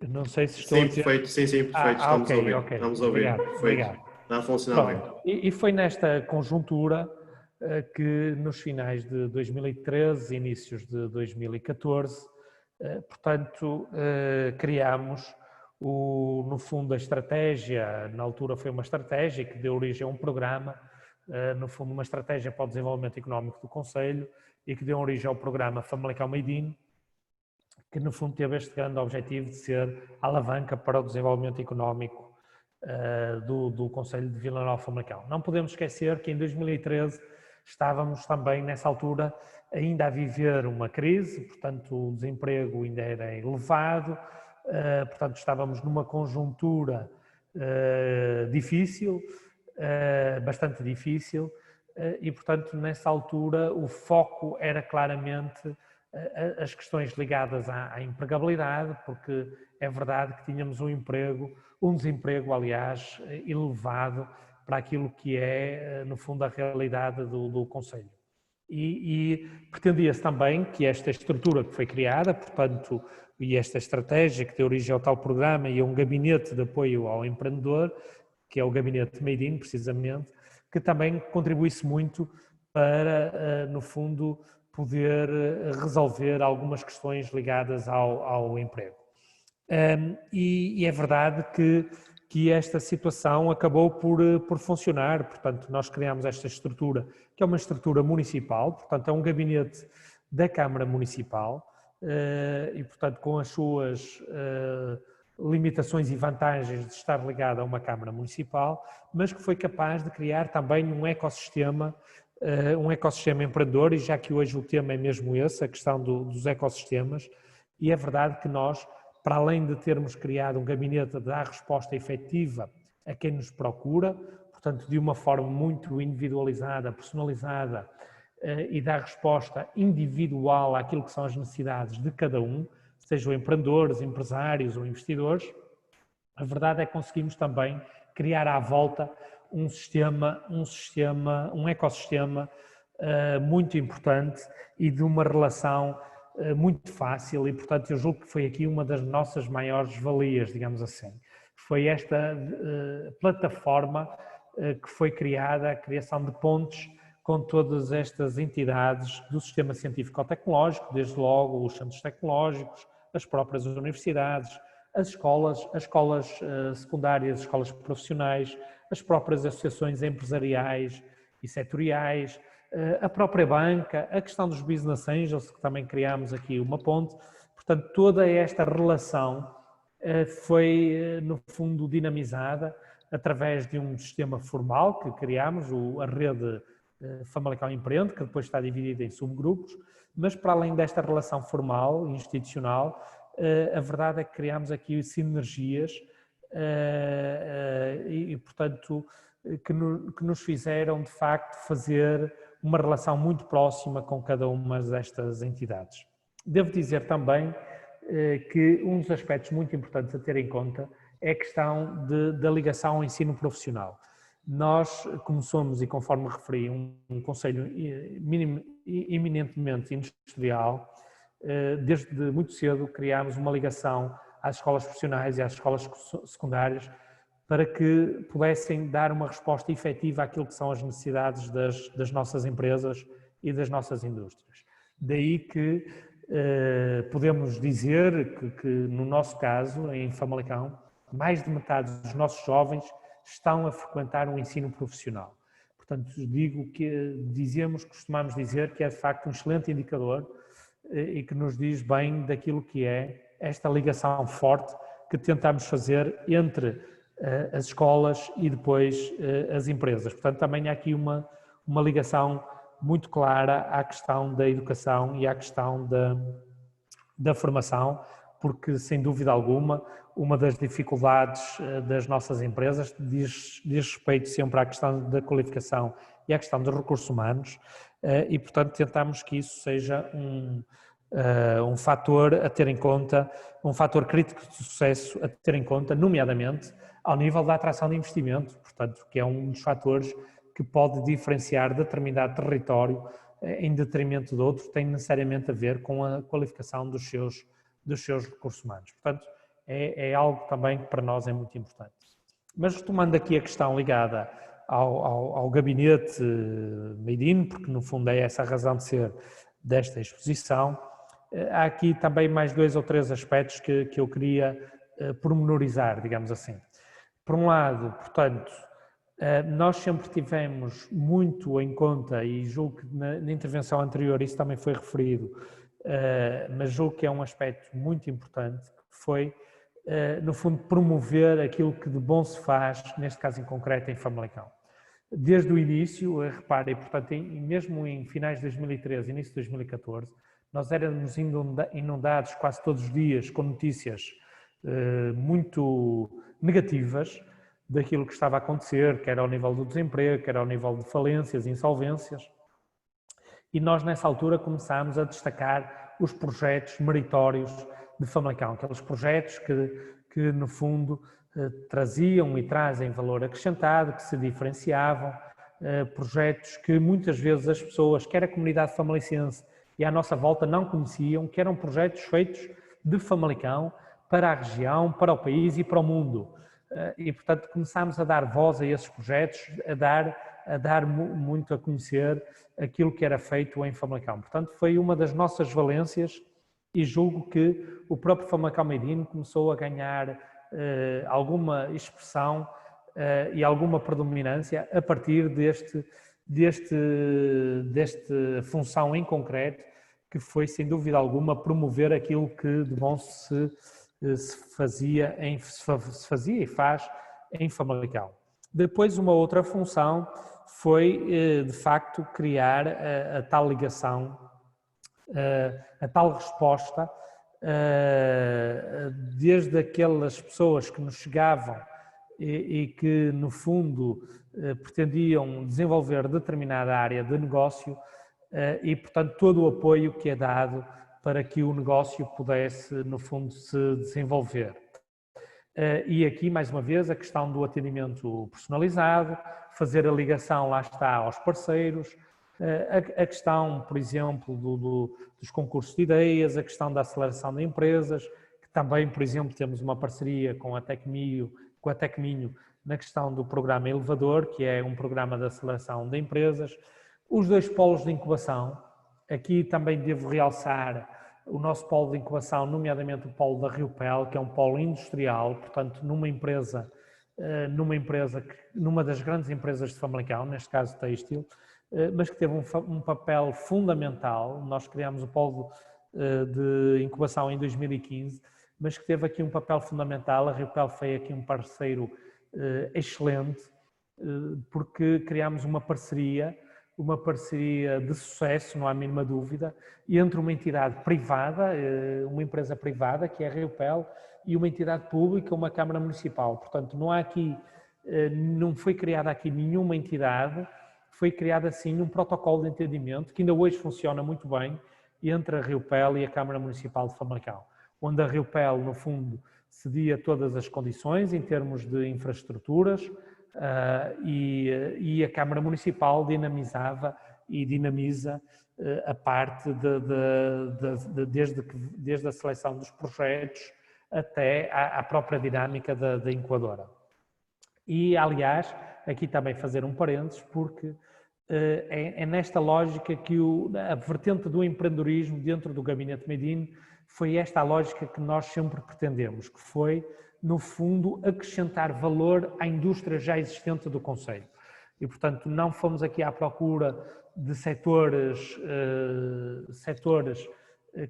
Não sei se estou sim, a dizer... perfeito, sim, perfeito, estamos a ouvir. Ok. Estamos a ouvir, Obrigado. Está a funcionar Pronto. bem. E foi nesta conjuntura que nos finais de 2013, inícios de 2014, portanto, criámos no fundo a estratégia, na altura foi uma estratégia que deu origem a um programa, no fundo uma estratégia para o desenvolvimento económico do Conselho e que deu origem ao programa Famalicão Made In, que no fundo teve este grande objetivo de ser a alavanca para o desenvolvimento económico do Conselho de Vila Nova de Famalicão. Não podemos esquecer que em 2013 estávamos também nessa altura ainda a viver uma crise, portanto o desemprego ainda era elevado, portanto estávamos numa conjuntura difícil, bastante difícil, e portanto nessa altura o foco era claramente as questões ligadas à empregabilidade, porque é verdade que tínhamos um desemprego, aliás, elevado para aquilo que é, no fundo, a realidade do Conselho. E pretendia-se também que esta estrutura que foi criada, portanto, e esta estratégia que deu origem ao tal programa e a um gabinete de apoio ao empreendedor, que é o gabinete Made In, precisamente, que também contribuísse muito para, no fundo, poder resolver algumas questões ligadas ao emprego. E é verdade que esta situação acabou por funcionar, portanto nós criamos esta estrutura, que é uma estrutura municipal, portanto é um gabinete da Câmara Municipal e portanto com as suas limitações e vantagens de estar ligado a uma Câmara Municipal, mas que foi capaz de criar também um ecossistema empreendedor, e já que hoje o tema é mesmo esse, a questão dos ecossistemas, e é verdade que nós, para além de termos criado um gabinete a dar resposta efetiva a quem nos procura, portanto de uma forma muito individualizada, personalizada, e dar resposta individual àquilo que são as necessidades de cada um, sejam empreendedores, empresários ou investidores, a verdade é que conseguimos também criar à volta um ecossistema muito importante e de uma relação muito fácil e, portanto, eu julgo que foi aqui uma das nossas maiores valias, digamos assim. Foi esta plataforma que foi criada, a criação de pontes com todas estas entidades do sistema científico-tecnológico, desde logo os centros tecnológicos, as próprias universidades, as escolas secundárias, as escolas profissionais, as próprias associações empresariais e setoriais, a própria banca, a questão dos business angels, que também criámos aqui uma ponte. Portanto, toda esta relação foi, no fundo, dinamizada através de um sistema formal que criámos, a rede Famalicão Empreende, que depois está dividida em subgrupos, mas para além desta relação formal, institucional, a verdade é que criámos aqui sinergias e, portanto, que nos fizeram, de facto, fazer uma relação muito próxima com cada uma destas entidades. Devo dizer também que um dos aspectos muito importantes a ter em conta é a questão da ligação ao ensino profissional. Nós, como somos, e conforme referi, um conselho eminentemente industrial, desde muito cedo criámos uma ligação às escolas profissionais e às escolas secundárias para que pudessem dar uma resposta efetiva àquilo que são as necessidades das nossas empresas e das nossas indústrias. Daí que podemos dizer que no nosso caso, em Famalicão, mais de metade dos nossos jovens estão a frequentar um ensino profissional. Portanto, costumamos dizer que é de facto um excelente indicador e que nos diz bem daquilo que é esta ligação forte que tentamos fazer entre as escolas e depois as empresas. Portanto, também há aqui uma ligação muito clara à questão da educação e à questão da formação, porque, sem dúvida alguma, uma das dificuldades das nossas empresas diz respeito sempre à questão da qualificação e à questão dos recursos humanos e, portanto, tentamos que isso seja um fator a ter em conta, um fator crítico de sucesso a ter em conta, nomeadamente ao nível da atração de investimento, portanto, que é um dos fatores que pode diferenciar determinado território em detrimento de outro, tem necessariamente a ver com a qualificação dos seus recursos humanos. Portanto, é algo também que para nós é muito importante. Mas retomando aqui a questão ligada ao gabinete Made in, porque no fundo é essa a razão de ser desta exposição, há aqui também mais 2 ou 3 aspectos que eu queria pormenorizar, digamos assim. Por um lado, portanto, nós sempre tivemos muito em conta, e julgo que na intervenção anterior isso também foi referido, mas julgo que é um aspecto muito importante, que foi, no fundo, promover aquilo que de bom se faz, neste caso em concreto, em Famalicão. Desde o início, reparem, portanto, mesmo em finais de 2013, início de 2014, nós éramos inundados quase todos os dias com notícias muito negativas daquilo que estava a acontecer, quer ao nível do desemprego, quer ao nível de falências, insolvências. E nós, nessa altura, começámos a destacar os projetos meritórios de Famalicão, aqueles projetos que no fundo, traziam e trazem valor acrescentado, que se diferenciavam, projetos que muitas vezes as pessoas, quer a comunidade famalicense e à nossa volta, não conheciam, que eram projetos feitos de Famalicão para a região, para o país e para o mundo. E, portanto, começámos a dar voz a esses projetos, a dar muito a conhecer aquilo que era feito em Famalicão. Portanto, foi uma das nossas valências e julgo que o próprio Famalicão Made in começou a ganhar alguma expressão e alguma predominância a partir desta função em concreto, que foi, sem dúvida alguma, promover aquilo que de bom se fazia e faz em Famalicão. Depois, uma outra função foi, de facto, criar a tal ligação, a tal resposta, desde aquelas pessoas que nos chegavam e que, no fundo, pretendiam desenvolver determinada área de negócio e, portanto, todo o apoio que é dado para que o negócio pudesse, no fundo, se desenvolver. E aqui, mais uma vez, a questão do atendimento personalizado, fazer a ligação, lá está, aos parceiros, A questão, por exemplo, dos concursos de ideias, a questão da aceleração de empresas, que também, por exemplo, temos uma parceria com a Tecminho na questão do programa Elevador, que é um programa de aceleração de empresas. Os 2 polos de incubação, aqui também devo realçar o nosso polo de incubação, nomeadamente o polo da Riopel, que é um polo industrial, portanto, numa das grandes empresas de Famalicão, neste caso têxtil, mas que teve um papel fundamental. Nós criámos o polo de incubação em 2015, mas que teve aqui um papel fundamental. A Riopel foi aqui um parceiro excelente, porque criámos uma parceria de sucesso, não há a mínima dúvida, entre uma entidade privada, uma empresa privada, que é a Riopel, e uma entidade pública, uma Câmara Municipal. Portanto, não foi criada aqui nenhuma entidade, foi criado assim um protocolo de entendimento que ainda hoje funciona muito bem entre a Riopel e a Câmara Municipal de Famalicão, onde a Riopel, no fundo, cedia todas as condições em termos de infraestruturas e a Câmara Municipal dinamizava e dinamiza a parte desde a seleção dos projetos até à própria dinâmica da incubadora. E, aliás, aqui também fazer um parênteses, porque é nesta lógica que a vertente do empreendedorismo dentro do Gabinete Made in foi esta a lógica que nós sempre pretendemos, que foi, no fundo, acrescentar valor à indústria já existente do concelho. E, portanto, não fomos aqui à procura de setores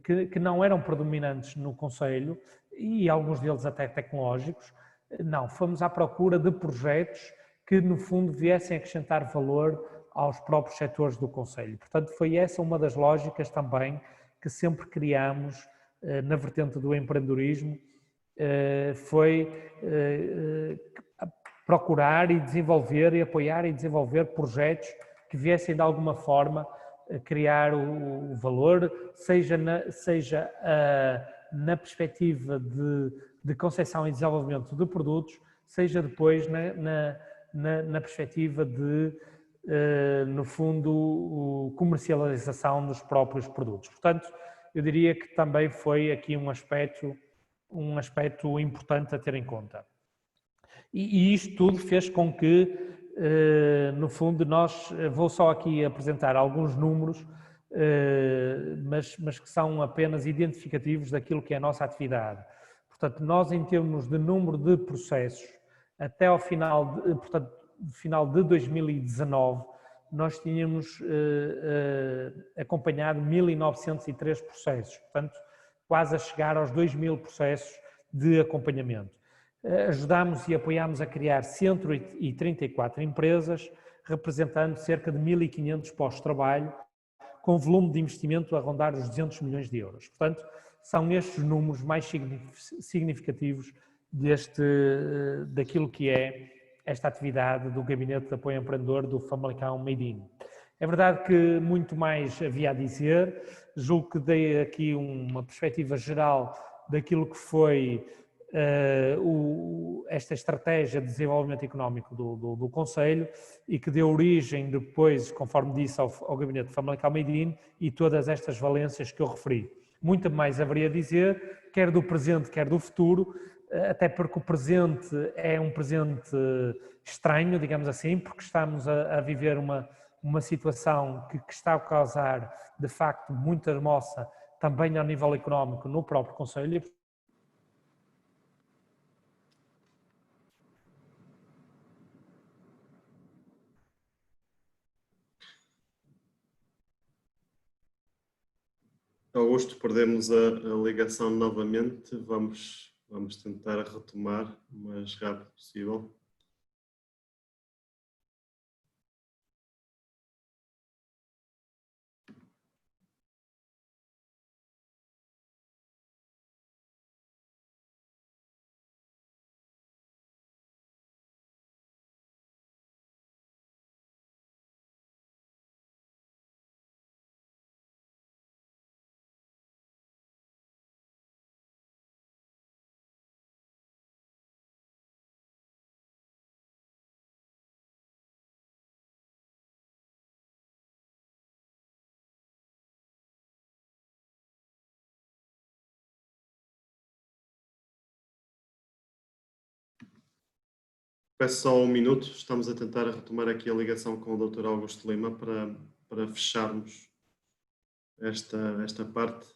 que não eram predominantes no concelho, e alguns deles até tecnológicos. Não, fomos à procura de projetos que, no fundo, viessem a acrescentar valor aos próprios setores do concelho. Portanto, foi essa uma das lógicas também que sempre criamos na vertente do empreendedorismo, foi procurar e desenvolver e apoiar e desenvolver projetos que viessem de alguma forma a criar o valor, seja na perspectiva de concepção e desenvolvimento de produtos, seja depois na perspectiva de, no fundo, comercialização dos próprios produtos. Portanto, eu diria que também foi aqui um aspecto importante a ter em conta. E isto tudo fez com que, no fundo, vou só aqui apresentar alguns números, mas que são apenas identificativos daquilo que é a nossa atividade. Portanto, nós, em termos de número de processos, até ao final de 2019, nós tínhamos acompanhado 1.903 processos, portanto, quase a chegar aos 2.000 processos de acompanhamento. Ajudámos e apoiámos a criar 134 empresas, representando cerca de 1.500 postos de trabalho, com volume de investimento a rondar os 200 milhões de euros. Portanto, são estes os números mais significativos daquilo que é esta atividade do Gabinete de Apoio Empreendedor do Famalicão Made in. É verdade que muito mais havia a dizer, julgo que dei aqui uma perspectiva geral daquilo que foi esta estratégia de desenvolvimento económico do Conselho e que deu origem depois, conforme disse, ao Gabinete de Famalicão Made in e todas estas valências que eu referi. Muito mais haveria a dizer, quer do presente, quer do futuro, até porque o presente é um presente estranho, digamos assim, porque estamos a viver uma situação que está a causar, de facto, muita moça também ao nível económico no próprio Conselho. Augusto, perdemos a ligação novamente. Vamos tentar retomar o mais rápido possível. Peço só um minuto, estamos a tentar retomar aqui a ligação com o Dr. Augusto Lima para fecharmos esta parte.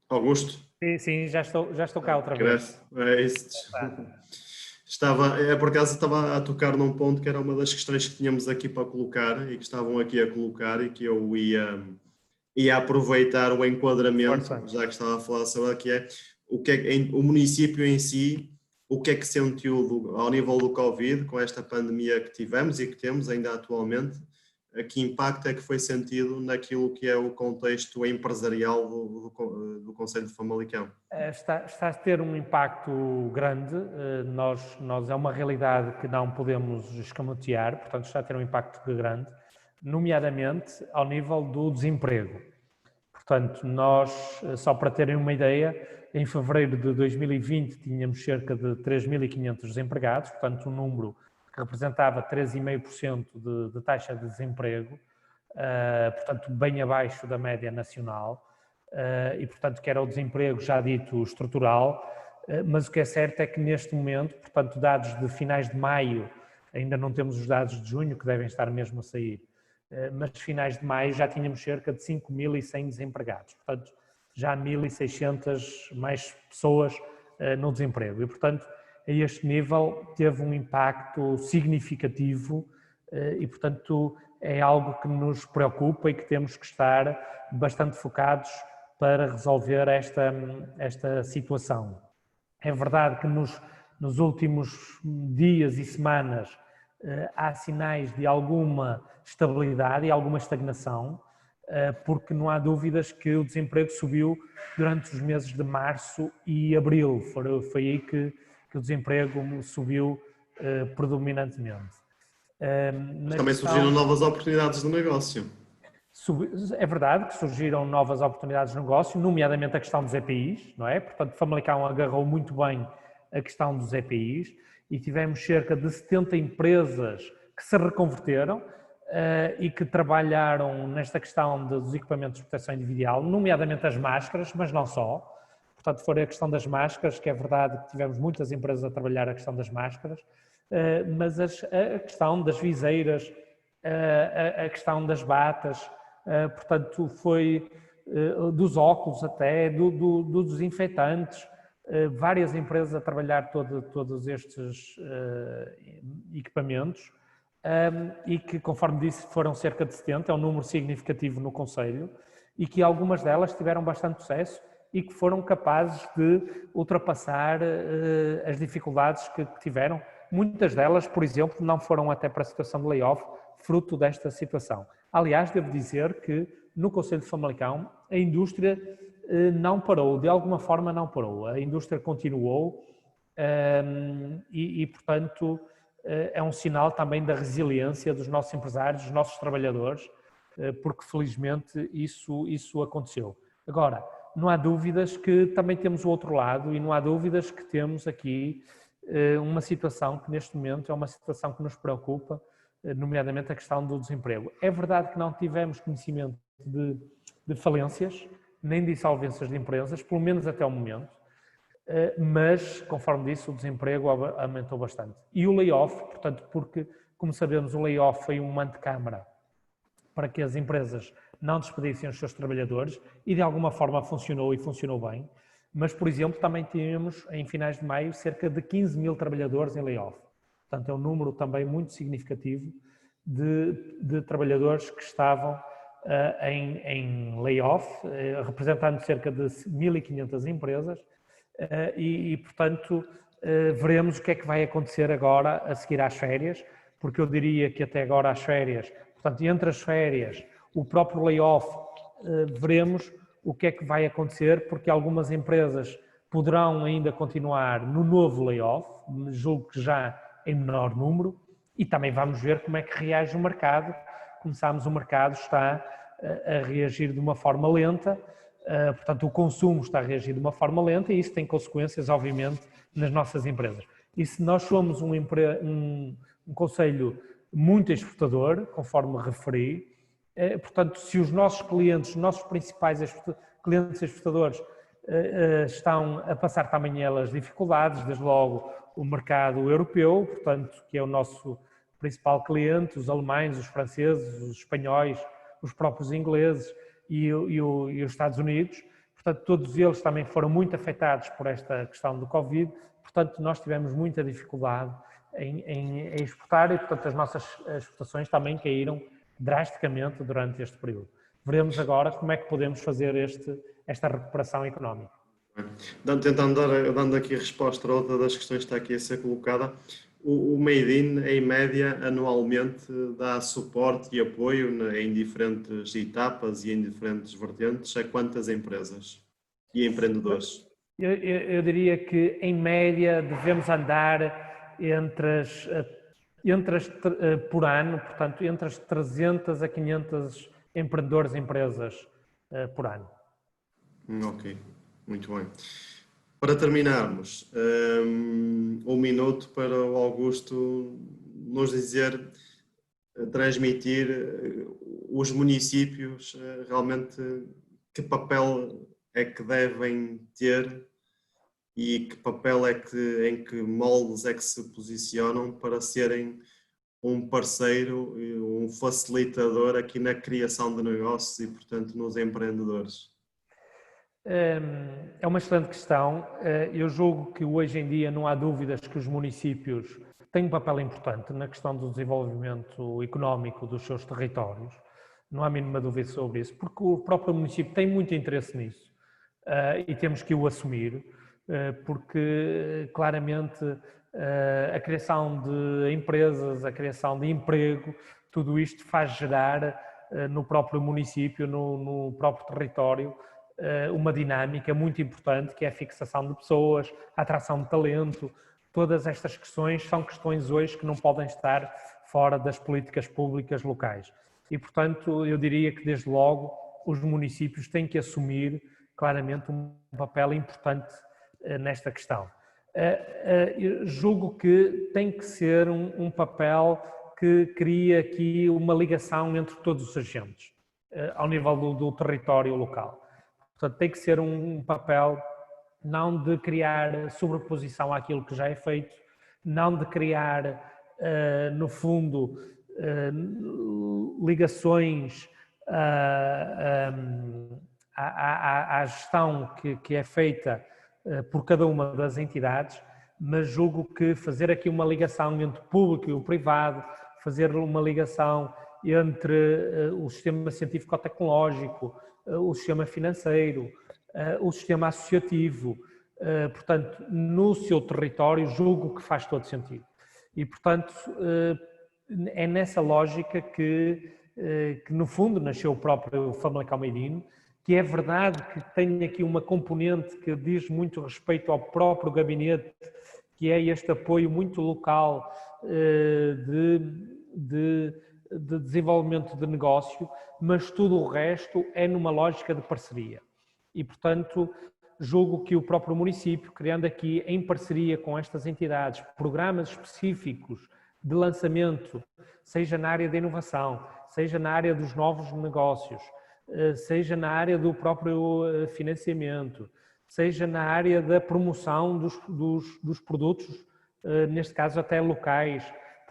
Augusto? Sim, já estou cá outra vez. É isso. Por acaso estava a tocar num ponto que era uma das questões que tínhamos aqui para colocar e que estavam aqui a colocar e que eu ia aproveitar o enquadramento, já que estava a falar sobre que é o município em si, o que é que sentiu ao nível do Covid, com esta pandemia que tivemos e que temos ainda atualmente, que impacto é que foi sentido naquilo que é o contexto empresarial do Concelho de Famalicão? Está a ter um impacto grande, nós é uma realidade que não podemos escamotear, portanto está a ter um impacto grande, nomeadamente ao nível do desemprego. Portanto, nós, só para terem uma ideia, em fevereiro de 2020 tínhamos cerca de 3.500 desempregados, portanto um número que representava 3,5% de taxa de desemprego, portanto bem abaixo da média nacional, e portanto que era o desemprego já dito estrutural, mas o que é certo é que neste momento, portanto dados de finais de maio, ainda não temos os dados de junho que devem estar mesmo a sair, mas finais de maio já tínhamos cerca de 5.100 desempregados, portanto já 1.600 mais pessoas no desemprego e portanto a este nível teve um impacto significativo e, portanto, é algo que nos preocupa e que temos que estar bastante focados para resolver esta situação. É verdade que nos últimos dias e semanas há sinais de alguma estabilidade e alguma estagnação, porque não há dúvidas que o desemprego subiu durante os meses de março e abril. Foi aí que o desemprego subiu predominantemente. Mas também surgiram novas oportunidades de negócio. É verdade que surgiram novas oportunidades de negócio, nomeadamente a questão dos EPIs, não é? Portanto, Famalicão agarrou muito bem a questão dos EPIs e tivemos cerca de 70 empresas que se reconverteram e que trabalharam nesta questão dos equipamentos de proteção individual, nomeadamente as máscaras, mas não só. Portanto, foi a questão das máscaras, que é verdade que tivemos muitas empresas a trabalhar a questão das máscaras, mas a questão das viseiras, a questão das batas, portanto, foi dos óculos até, dos desinfetantes, várias empresas a trabalhar todos estes equipamentos e que, conforme disse, foram cerca de 70, é um número significativo no Concelho, e que algumas delas tiveram bastante sucesso e que foram capazes de ultrapassar as dificuldades que tiveram. Muitas delas, por exemplo, não foram até para a situação de layoff, fruto desta situação. Aliás, devo dizer que no Concelho de Famalicão a indústria não parou, de alguma forma não parou. A indústria continuou e portanto, é um sinal também da resiliência dos nossos empresários, dos nossos trabalhadores, porque felizmente isso aconteceu. Agora, não há dúvidas que também temos o outro lado e não há dúvidas que temos aqui uma situação que neste momento é uma situação que nos preocupa, nomeadamente a questão do desemprego. É verdade que não tivemos conhecimento de falências, nem de insolvências de empresas, pelo menos até o momento, mas, conforme disse, o desemprego aumentou bastante. E o layoff, portanto, porque, como sabemos, o layoff foi um antecâmara para que as empresas não despedissem os seus trabalhadores e de alguma forma funcionou e funcionou bem, mas, por exemplo, também tínhamos em finais de maio cerca de 15.000 trabalhadores em layoff. Portanto, é um número também muito significativo de trabalhadores que estavam em layoff, representando cerca de 1.500 empresas e, portanto, veremos o que é que vai acontecer agora a seguir às férias, porque eu diria que até agora às férias, portanto, entre as férias, o próprio layoff, veremos o que é que vai acontecer, porque algumas empresas poderão ainda continuar no novo layoff, julgo que já em menor número, e também vamos ver como é que reage o mercado. Como sabemos, o mercado está a reagir de uma forma lenta, portanto, o consumo está a reagir de uma forma lenta e isso tem consequências, obviamente, nas nossas empresas. E se nós somos um concelho muito exportador, conforme referi, portanto, se os nossos clientes, os nossos principais clientes exportadores estão a passar também elas dificuldades, desde logo o mercado europeu, portanto, que é o nosso principal cliente, os alemães, os franceses, os espanhóis, os próprios ingleses e os Estados Unidos. Portanto, todos eles também foram muito afetados por esta questão do Covid. Portanto, nós tivemos muita dificuldade em exportar e, portanto, as nossas exportações também caíram drasticamente durante este período. Veremos agora como é que podemos fazer esta recuperação económica. Dando aqui resposta a outra das questões que está aqui a ser colocada, o Made in, em média, anualmente dá suporte e apoio em diferentes etapas e em diferentes vertentes a quantas empresas e empreendedores? Eu diria que, em média, devemos andar por ano, portanto, entre as 300 a 500 empreendedores e empresas por ano. Ok, muito bem. Para terminarmos, um minuto para o Augusto nos dizer, transmitir os municípios realmente que papel é que devem ter e que papel é que, em que moldes é que se posicionam para serem um parceiro, um facilitador aqui na criação de negócios e, portanto, nos empreendedores. É uma excelente questão. Eu julgo que hoje em dia não há dúvidas que os municípios têm um papel importante na questão do desenvolvimento económico dos seus territórios. Não há a mínima dúvida sobre isso, porque o próprio município tem muito interesse nisso e temos que o assumir, porque claramente a criação de empresas, a criação de emprego, tudo isto faz gerar no próprio município, no próprio território, uma dinâmica muito importante, que é a fixação de pessoas, a atração de talento. Todas estas questões são questões hoje que não podem estar fora das políticas públicas locais. E, portanto, eu diria que, desde logo, os municípios têm que assumir claramente um papel importante nesta questão. Eu julgo que tem que ser um papel que cria aqui uma ligação entre todos os agentes, ao nível do território local. Portanto, tem que ser um papel não de criar sobreposição àquilo que já é feito, não de criar, no fundo, ligações à gestão que é feita por cada uma das entidades, mas julgo que fazer aqui uma ligação entre o público e o privado, fazer uma ligação entre o sistema científico-tecnológico, o sistema financeiro, o sistema associativo, portanto, no seu território, julgo que faz todo sentido. E, portanto, é nessa lógica que no fundo nasceu o próprio Famalicão Made in, que é verdade que tem aqui uma componente que diz muito respeito ao próprio gabinete, que é este apoio muito local de desenvolvimento de negócio, mas tudo o resto é numa lógica de parceria. E, portanto, julgo que o próprio município, criando aqui em parceria com estas entidades programas específicos de lançamento, seja na área da inovação, seja na área dos novos negócios, seja na área do próprio financiamento, seja na área da promoção dos produtos, neste caso até locais.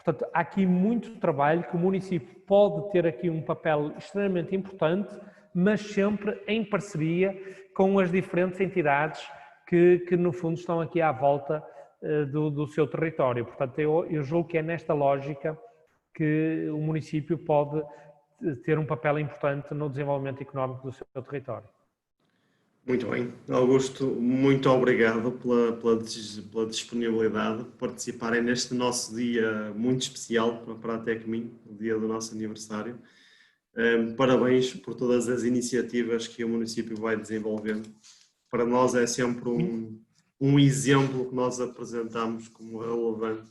Portanto, há aqui muito trabalho que o município pode ter aqui um papel extremamente importante, mas sempre em parceria com as diferentes entidades que no fundo estão aqui à volta do seu território. Portanto, eu julgo que é nesta lógica que o município pode ter um papel importante no desenvolvimento económico do seu território. Muito bem. Augusto, muito obrigado pela disponibilidade de participarem neste nosso dia muito especial para a Tecmin, o dia do nosso aniversário. Parabéns por todas as iniciativas que o município vai desenvolvendo. Para nós é sempre um exemplo que nós apresentamos como relevante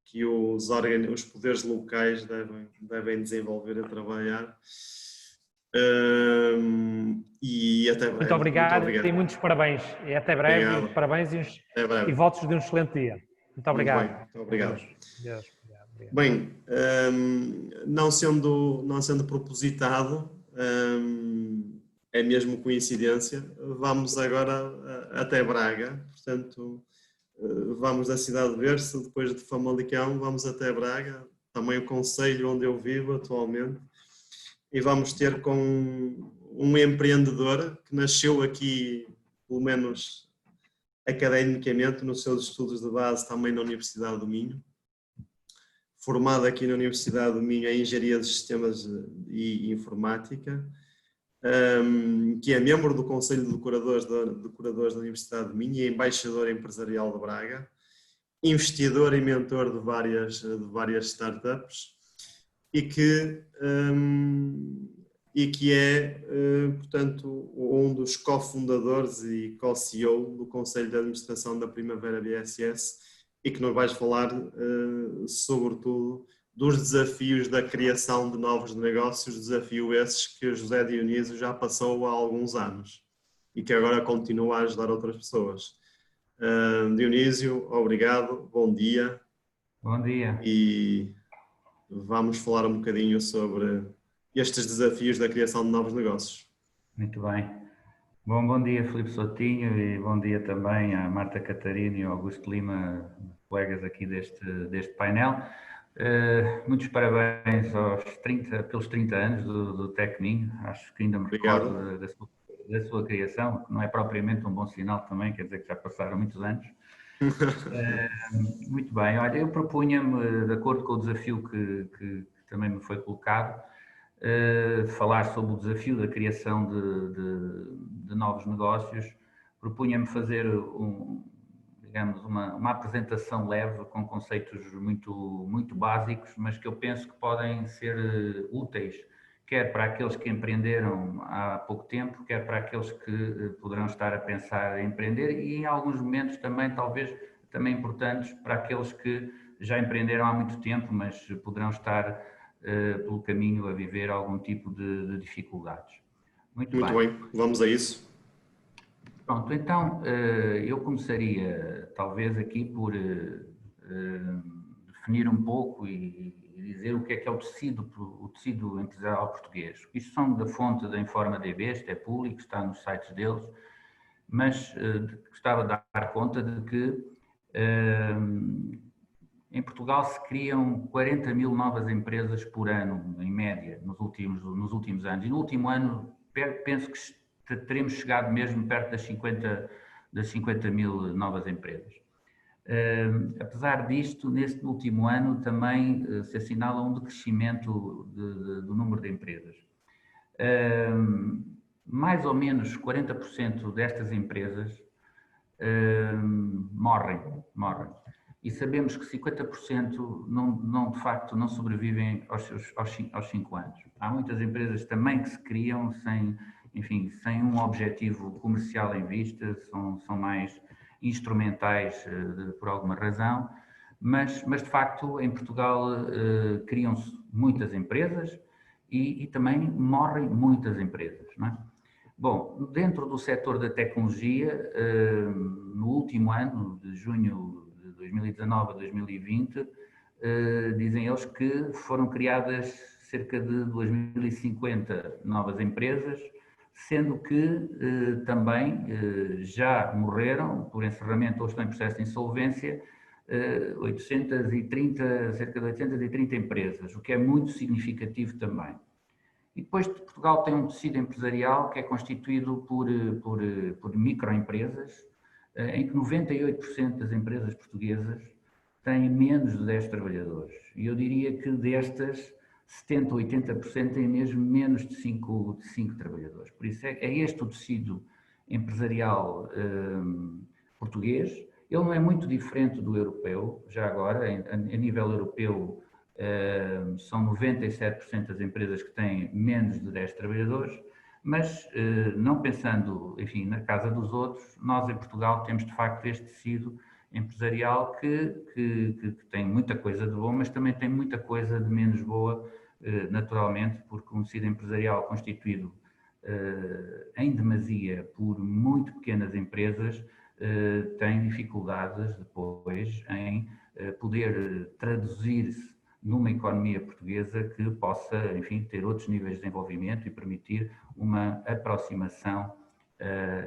que os poderes locais devem desenvolver a trabalhar. E até breve. Muito obrigado, Muito obrigado. E muitos parabéns. E até breve. Obrigado. E parabéns Até breve. e votos de um excelente dia. Muito obrigado. Muito bem. Muito obrigado. Deus. Obrigado. Bem, não sendo propositado, é mesmo coincidência, vamos agora até Braga, portanto, vamos da cidade de Berço, depois de Famalicão, vamos até Braga, também o concelho onde eu vivo atualmente, e vamos ter com um empreendedor que nasceu aqui, pelo menos academicamente, nos seus estudos de base também na Universidade do Minho, formado aqui na Universidade do Minho em Engenharia de Sistemas e Informática, que é membro do Conselho de Decoradores da Universidade do Minho e embaixador empresarial de Braga, investidor e mentor de várias startups e que é, portanto, um dos cofundadores e co-CEO do Conselho de Administração da Primavera BSS e que nos vais falar, sobretudo, dos desafios da criação de novos negócios, desafios esses que o José Dionísio já passou há alguns anos e que agora continua a ajudar outras pessoas. Dionísio, obrigado, bom dia. Bom dia. E vamos falar um bocadinho sobre estes desafios da criação de novos negócios. Muito bem. Bom dia, Filipe Soutinho, e bom dia também à Marta Catarina e ao Augusto Lima, colegas aqui deste painel. Muitos parabéns pelos 30 anos do Tecminho. Acho que ainda me recordo da sua criação, que não é propriamente um bom sinal também, quer dizer que já passaram muitos anos. Muito bem, olha, eu propunha-me, de acordo com o desafio que também me foi colocado, falar sobre o desafio da criação de novos negócios. Propunha-me fazer uma apresentação leve com conceitos muito básicos, mas que eu penso que podem ser úteis, quer para aqueles que empreenderam há pouco tempo, quer para aqueles que poderão estar a pensar em empreender e em alguns momentos também, talvez, também importantes para aqueles que já empreenderam há muito tempo, mas poderão estar pelo caminho a viver algum tipo de dificuldades. Muito bem, vamos a isso. Pronto, então eu começaria talvez aqui por definir um pouco e dizer o que é o tecido empresarial português. Isto são da fonte da InformaDB, isto é público, está nos sites deles, mas gostava de dar conta de que em Portugal se criam 40 mil novas empresas por ano, em média, nos últimos anos. E no último ano, penso que teremos chegado mesmo perto das 50 mil novas empresas. Apesar disto, neste último ano também se assinala um decrescimento do número de empresas. Mais ou menos 40% destas empresas morrem. E sabemos que 50% de facto não sobrevivem aos 5 anos. Há muitas empresas também que se criam sem um objetivo comercial em vista, são mais instrumentais por alguma razão, mas de facto em Portugal criam-se muitas empresas e também morrem muitas empresas, não é? Bom, dentro do setor da tecnologia, no último ano, de junho de 2019 a 2020, dizem eles que foram criadas cerca de 2.050 novas empresas, sendo que também já morreram, por encerramento ou estão em processo de insolvência, cerca de 830 empresas, o que é muito significativo também. E depois Portugal tem um tecido empresarial que é constituído por microempresas, em que 98% das empresas portuguesas têm menos de 10 trabalhadores. E eu diria que destas, 70% ou 80% têm mesmo menos de 5 trabalhadores. Por isso é este o tecido empresarial português. Ele não é muito diferente do europeu, já agora, a nível europeu, são 97% das empresas que têm menos de 10 trabalhadores, mas não pensando, enfim, na casa dos outros, nós em Portugal temos de facto este tecido empresarial que tem muita coisa de bom, mas também tem muita coisa de menos boa naturalmente, porque um tecido empresarial constituído em demasia por muito pequenas empresas tem dificuldades depois em poder traduzir-se numa economia portuguesa que possa, enfim, ter outros níveis de desenvolvimento e permitir uma aproximação,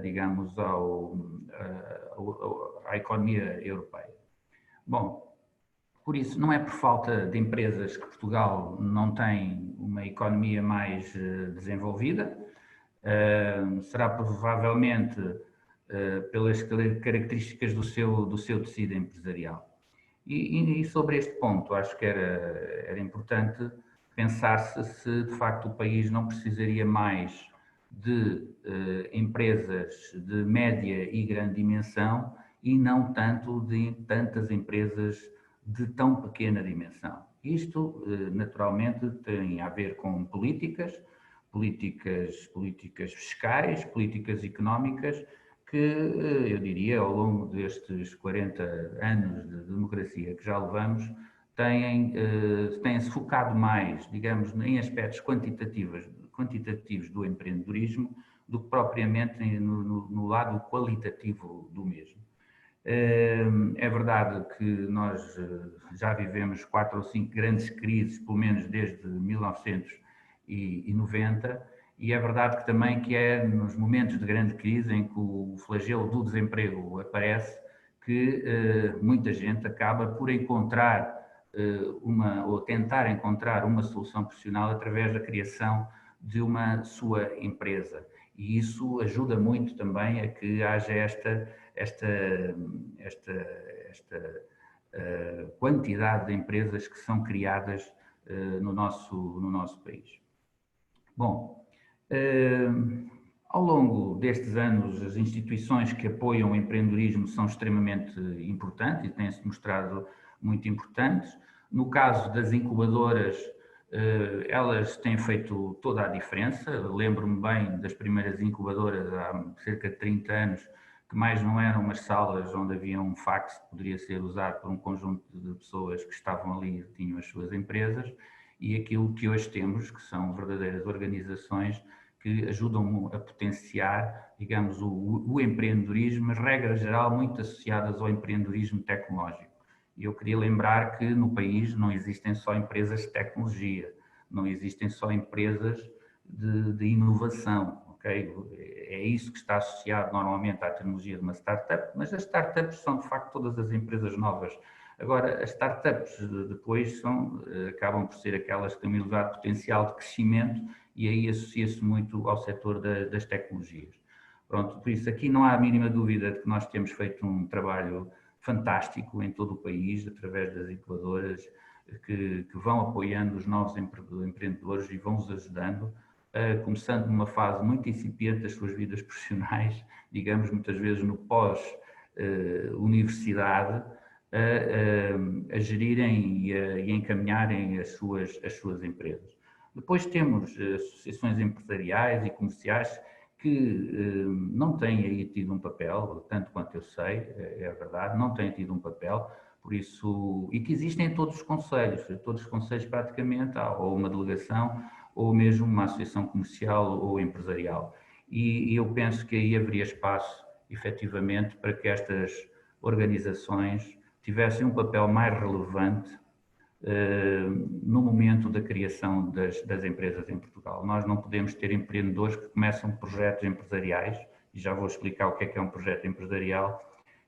digamos, à economia europeia. Bom, por isso, não é por falta de empresas que Portugal não tem uma economia mais desenvolvida, será provavelmente pelas características do seu tecido empresarial. E sobre este ponto, acho que era importante pensar-se se de facto o país não precisaria mais de empresas de média e grande dimensão e não tanto de tantas empresas de tão pequena dimensão. Isto, naturalmente, tem a ver com políticas fiscais, políticas económicas, que eu diria, ao longo destes 40 anos de democracia que já levamos, têm-se focado mais, digamos, em aspectos quantitativos do empreendedorismo do que propriamente no lado qualitativo do mesmo. É verdade que nós já vivemos 4 ou 5 grandes crises, pelo menos desde 1990, e é verdade que também que é nos momentos de grande crise em que o flagelo do desemprego aparece que muita gente acaba por encontrar ou tentar encontrar uma solução profissional através da criação de uma sua empresa. E isso ajuda muito também a que haja esta quantidade de empresas que são criadas no nosso país. Bom, ao longo destes anos, as instituições que apoiam o empreendedorismo são extremamente importantes e têm-se mostrado muito importantes. No caso das incubadoras, elas têm feito toda a diferença. Lembro-me bem das primeiras incubadoras há cerca de 30 anos, que mais não eram umas salas onde havia um fax que poderia ser usado por um conjunto de pessoas que estavam ali e tinham as suas empresas, e aquilo que hoje temos, que são verdadeiras organizações que ajudam a potenciar, digamos, o empreendedorismo, mas, regra geral, muito associadas ao empreendedorismo tecnológico. E eu queria lembrar que no país não existem só empresas de tecnologia, não existem só empresas de inovação, ok? É isso que está associado normalmente à tecnologia de uma startup, mas as startups são de facto todas as empresas novas. Agora, as startups depois acabam por ser aquelas que têm um elevado potencial de crescimento e aí associa-se muito ao setor das tecnologias. Pronto, por isso aqui não há a mínima dúvida de que nós temos feito um trabalho fantástico em todo o país, através das incubadoras que vão apoiando os novos empreendedores e vão-os ajudando, começando numa fase muito incipiente das suas vidas profissionais, digamos muitas vezes no pós-universidade, a gerirem e a encaminharem as suas empresas. Depois temos associações empresariais e comerciais que não têm aí tido um papel, tanto quanto eu sei, é verdade, não têm tido um papel, por isso, e que existem em todos os concelhos praticamente há ou uma delegação ou mesmo uma associação comercial ou empresarial. E eu penso que aí haveria espaço, efetivamente, para que estas organizações tivessem um papel mais relevante no momento da criação das empresas em Portugal. Nós não podemos ter empreendedores que começam projetos empresariais, e já vou explicar o que é um projeto empresarial,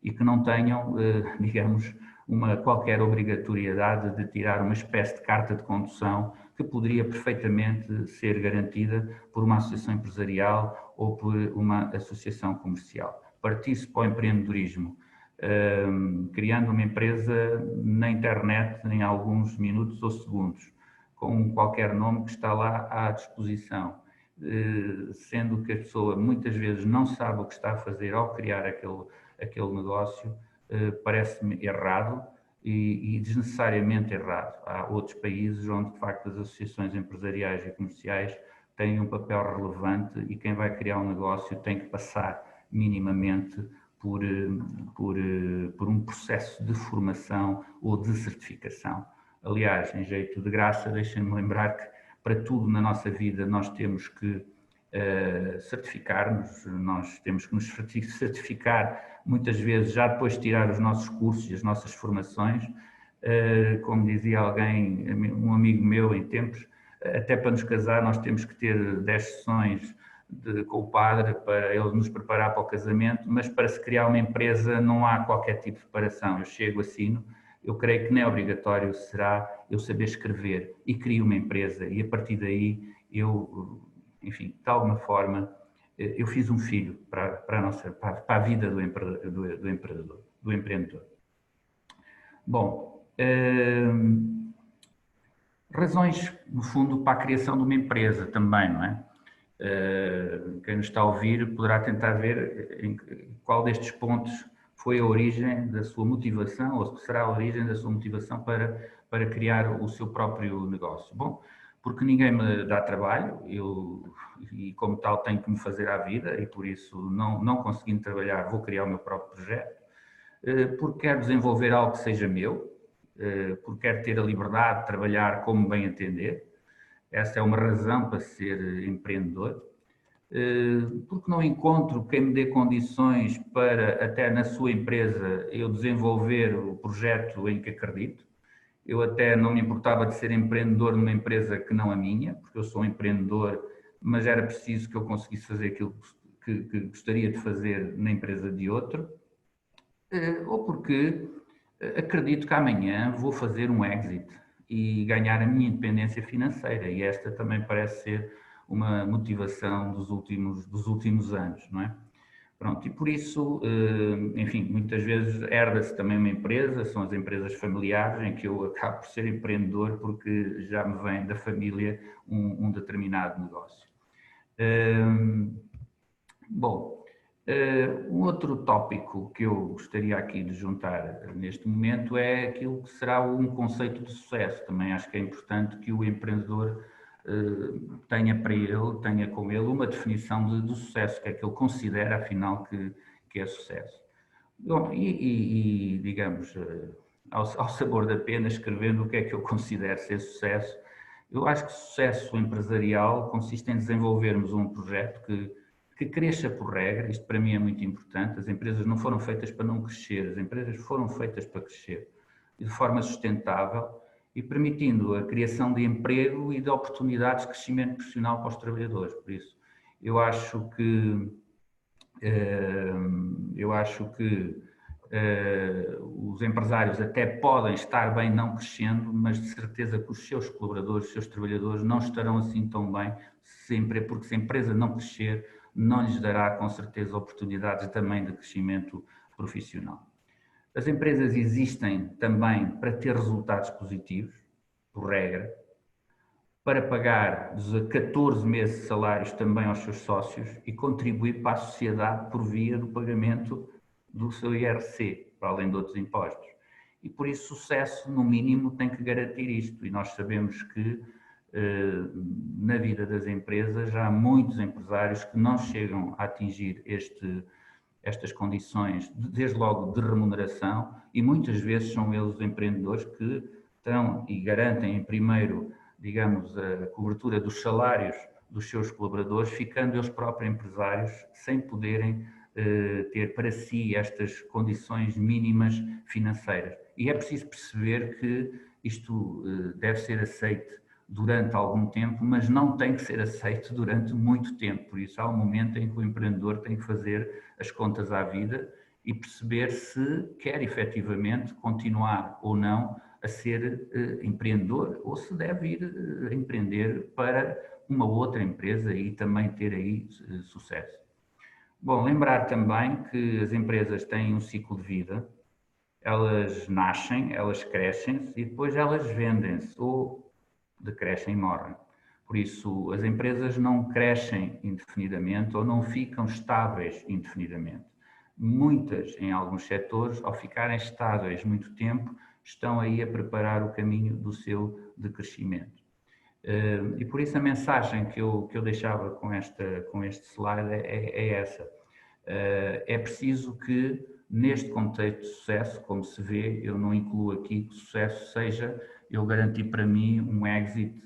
e que não tenham, digamos, qualquer obrigatoriedade de tirar uma espécie de carta de condução que poderia perfeitamente ser garantida por uma associação empresarial ou por uma associação comercial. Partir-se para o empreendedorismo, criando uma empresa na internet em alguns minutos ou segundos, com qualquer nome que está lá à disposição, sendo que a pessoa muitas vezes não sabe o que está a fazer ao criar aquele negócio, parece-me errado e desnecessariamente errado. Há outros países onde, de facto, as associações empresariais e comerciais têm um papel relevante e quem vai criar um negócio tem que passar minimamente por um processo de formação ou de certificação. Aliás, em jeito de graça, deixem-me lembrar que para tudo na nossa vida nós temos que certificar-nos, nós temos que nos certificar muitas vezes já depois de tirar os nossos cursos e as nossas formações. Como dizia alguém, um amigo meu em tempos, até para nos casar nós temos que ter 10 sessões com o padre para ele nos preparar para o casamento, mas para se criar uma empresa não há qualquer tipo de preparação. Eu chego, assino, eu creio que nem obrigatório será eu saber escrever e crio uma empresa e a partir daí eu, enfim, de alguma forma, eu fiz um filho para a vida do empreendedor. Bom, razões, no fundo, para a criação de uma empresa também, não é? Quem nos está a ouvir poderá tentar ver em qual destes pontos foi a origem da sua motivação ou será a origem da sua motivação para criar o seu próprio negócio. Bom, porque ninguém me dá trabalho, e como tal tenho que me fazer à vida e por isso não conseguindo trabalhar vou criar o meu próprio projeto, porque quero desenvolver algo que seja meu, porque quero ter a liberdade de trabalhar como bem entender. Essa é uma razão para ser empreendedor, porque não encontro quem me dê condições para, até na sua empresa, eu desenvolver o projeto em que acredito. Eu até não me importava de ser empreendedor numa empresa que não a minha, porque eu sou um empreendedor, mas era preciso que eu conseguisse fazer aquilo que gostaria de fazer na empresa de outro, ou porque acredito que amanhã vou fazer um exit e ganhar a minha independência financeira, e esta também parece ser uma motivação dos últimos anos, não é? Pronto, e por isso, enfim, muitas vezes herda-se também uma empresa, são as empresas familiares, em que eu acabo por ser empreendedor porque já me vem da família um determinado negócio. Bom, um outro tópico que eu gostaria aqui de juntar neste momento é aquilo que será um conceito de sucesso. Também acho que é importante que o empreendedor tenha com ele uma definição de sucesso, que é que ele considera, afinal, que é sucesso. Bom, digamos, ao sabor da pena, escrevendo o que é que eu considero ser sucesso, eu acho que sucesso empresarial consiste em desenvolvermos um projeto que cresça por regra. Isto para mim é muito importante. As empresas não foram feitas para não crescer, as empresas foram feitas para crescer de forma sustentável e permitindo a criação de emprego e de oportunidades de crescimento profissional para os trabalhadores. Por isso, eu acho que os empresários até podem estar bem não crescendo, mas de certeza que os seus colaboradores, os seus trabalhadores não estarão assim tão bem, sempre, porque se a empresa não crescer, não lhes dará com certeza oportunidades também de crescimento profissional. As empresas existem também para ter resultados positivos, por regra, para pagar 14 meses de salários também aos seus sócios e contribuir para a sociedade por via do pagamento do seu IRC, para além de outros impostos. E por isso sucesso, no mínimo, tem que garantir isto. E nós sabemos que na vida das empresas já há muitos empresários que não chegam a atingir estas condições, desde logo de remuneração, e muitas vezes são eles os empreendedores que estão e garantem em primeiro, digamos, a cobertura dos salários dos seus colaboradores, ficando eles próprios empresários sem poderem ter para si estas condições mínimas financeiras. E é preciso perceber que isto deve ser aceito durante algum tempo, mas não tem que ser aceito durante muito tempo. Por isso há um momento em que o empreendedor tem que fazer as contas à vida e perceber se quer efetivamente continuar ou não a ser empreendedor ou se deve ir empreender para uma outra empresa e também ter aí sucesso. Bom, lembrar também que as empresas têm um ciclo de vida, elas nascem, elas crescem e depois elas vendem-se ou decrescem e morrem. Por isso, as empresas não crescem indefinidamente ou não ficam estáveis indefinidamente. Muitas, em alguns setores, ao ficarem estáveis muito tempo, estão aí a preparar o caminho do seu decrescimento. E por isso a mensagem que eu deixava com este slide é essa. É preciso que, neste contexto de sucesso, como se vê, eu não incluo aqui que sucesso seja eu garantir para mim um exit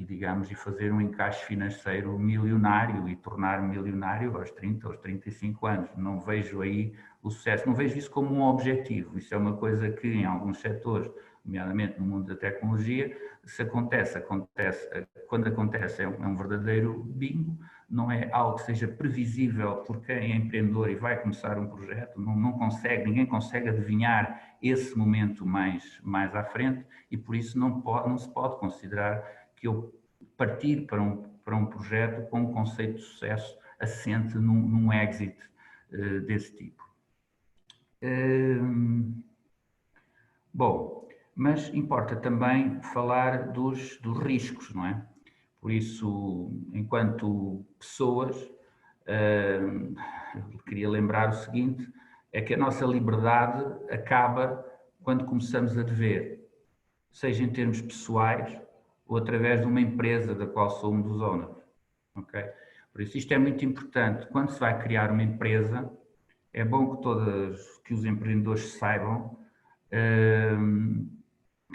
digamos, e fazer um encaixe financeiro milionário e tornar-me milionário aos 30, aos 35 anos. Não vejo aí o sucesso, não vejo isso como um objetivo. Isso é uma coisa que em alguns setores, nomeadamente no mundo da tecnologia, se acontece, quando acontece é um verdadeiro bingo, não é algo que seja previsível por quem é empreendedor e vai começar um projeto, ninguém consegue adivinhar esse momento mais à frente e por isso não se pode considerar que eu partir para um projeto com um conceito de sucesso assente num exit desse tipo. Bom, mas importa também falar dos riscos, não é? Por isso, enquanto pessoas, eu queria lembrar o seguinte, é que a nossa liberdade acaba quando começamos a dever, seja em termos pessoais ou através de uma empresa da qual somos os owners, ok? Por isso isto é muito importante. Quando se vai criar uma empresa, é bom que os empreendedores saibam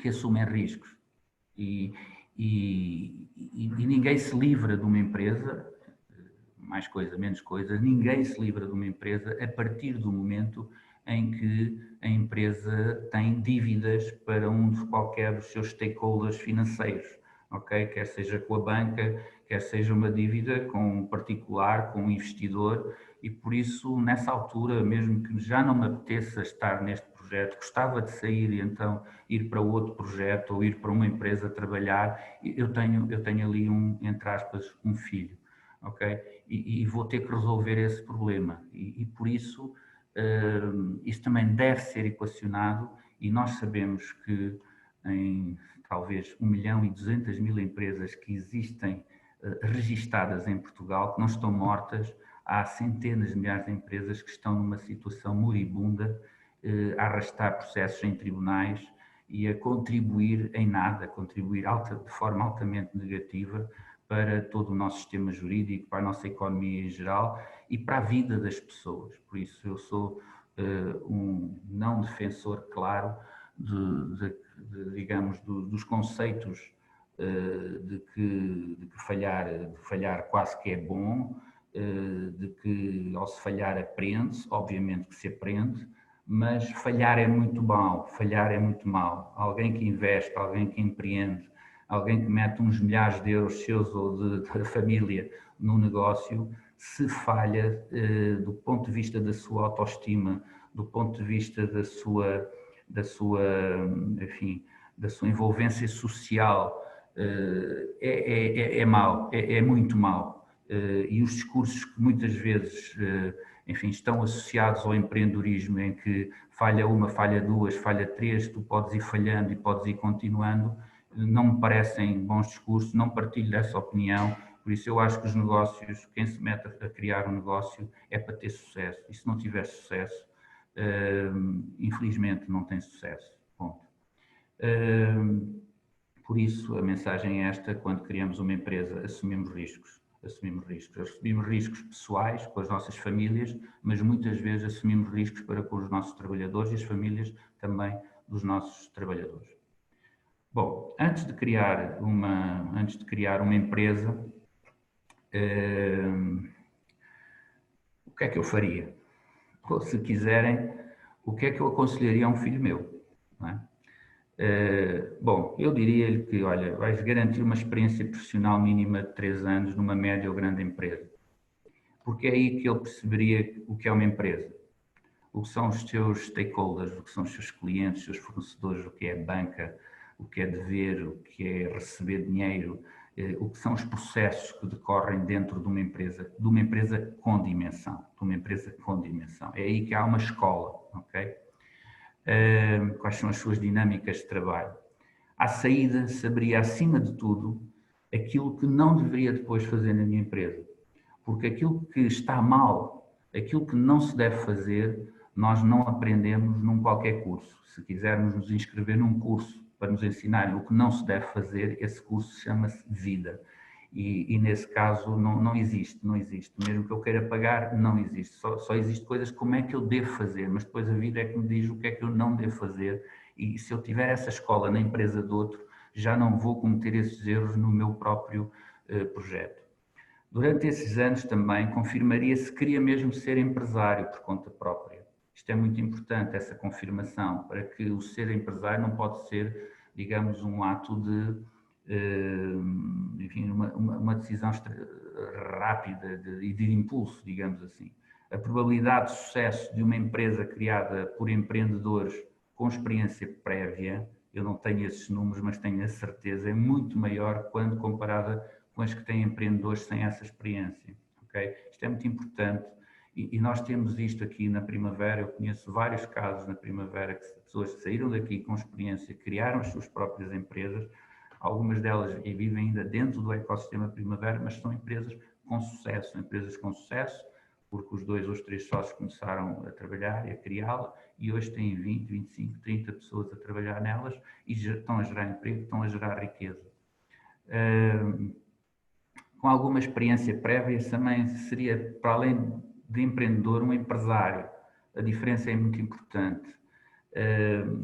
que assumem riscos e ninguém se livra de uma empresa, mais coisa, menos coisa, ninguém se livra de uma empresa a partir do momento em que a empresa tem dívidas para qualquer dos seus stakeholders financeiros, ok? Quer seja com a banca, quer seja uma dívida com um particular, com um investidor, e por isso, nessa altura, mesmo que já não me apeteça estar neste projeto, gostava de sair e então ir para outro projeto ou ir para uma empresa trabalhar, eu tenho ali entre aspas, um filho, ok? E vou ter que resolver esse problema e por isso isso também deve ser equacionado e nós sabemos que em talvez 1.200.000 empresas que existem registadas em Portugal, que não estão mortas, há centenas de milhares de empresas que estão numa situação moribunda, a arrastar processos em tribunais e a contribuir em nada, contribuir de forma altamente negativa para todo o nosso sistema jurídico, para a nossa economia em geral e para a vida das pessoas. Por isso eu sou um não defensor, claro, digamos, dos conceitos de que falhar quase que é bom, de que ao se falhar aprende-se, obviamente que se aprende, mas falhar é muito mal, falhar é muito mal. Alguém que investe, alguém que empreende, alguém que mete uns milhares de euros seus ou da família no negócio, se falha do ponto de vista da sua autoestima, do ponto de vista da sua envolvência social, é mau, é muito mau. E os discursos que muitas vezes estão associados ao empreendedorismo, em que falha uma, falha duas, falha três, tu podes ir falhando e podes ir continuando, não me parecem bons discursos, não partilho dessa opinião, por isso eu acho que os negócios, quem se mete a criar um negócio é para ter sucesso, e se não tiver sucesso, infelizmente não tem sucesso, ponto. Por isso a mensagem é esta: quando criamos uma empresa assumimos riscos. Assumimos riscos pessoais com as nossas famílias, mas muitas vezes assumimos riscos para com os nossos trabalhadores e as famílias também dos nossos trabalhadores. Bom, antes de criar uma empresa, o que é que eu faria? Ou, se quiserem, o que é que eu aconselharia a um filho meu? Não é? Bom, eu diria-lhe que, olha, vais garantir uma experiência profissional mínima de 3 anos numa média ou grande empresa. Porque é aí que ele perceberia o que é uma empresa. O que são os seus stakeholders, o que são os seus clientes, os seus fornecedores, o que é banca, o que é dever, o que é receber dinheiro, o que são os processos que decorrem dentro de uma empresa com dimensão, É aí que há uma escola, ok? Quais são as suas dinâmicas de trabalho. À saída, saberia acima de tudo aquilo que não deveria depois fazer na minha empresa, porque aquilo que está mal, aquilo que não se deve fazer, nós não aprendemos num qualquer curso. Se quisermos nos inscrever num curso para nos ensinar o que não se deve fazer, esse curso chama-se vida. E nesse caso não existe. Mesmo que eu queira pagar, não existe. Só existe coisas como é que eu devo fazer, mas depois a vida é que me diz o que é que eu não devo fazer. E se eu tiver essa escola na empresa de outro, já não vou cometer esses erros no meu próprio projeto. Durante esses anos também confirmaria se queria mesmo ser empresário por conta própria. Isto é muito importante, essa confirmação, para que o ser empresário não pode ser, digamos, um ato de, enfim, uma decisão rápida e de impulso, digamos assim. A probabilidade de sucesso de uma empresa criada por empreendedores com experiência prévia, eu não tenho esses números, mas tenho a certeza, é muito maior quando comparada com as que têm empreendedores sem essa experiência. Okay? Isto é muito importante e nós temos isto aqui na Primavera. Eu conheço vários casos na Primavera que pessoas saíram daqui com experiência, criaram as suas próprias empresas, algumas delas vivem ainda dentro do ecossistema Primavera, mas são empresas com sucesso, porque os 2 ou os 3 sócios começaram a trabalhar e a criá-la e hoje têm 20, 25, 30 pessoas a trabalhar nelas e estão a gerar emprego, estão a gerar riqueza. Com alguma experiência prévia também seria, para além de empreendedor, um empresário. A diferença é muito importante.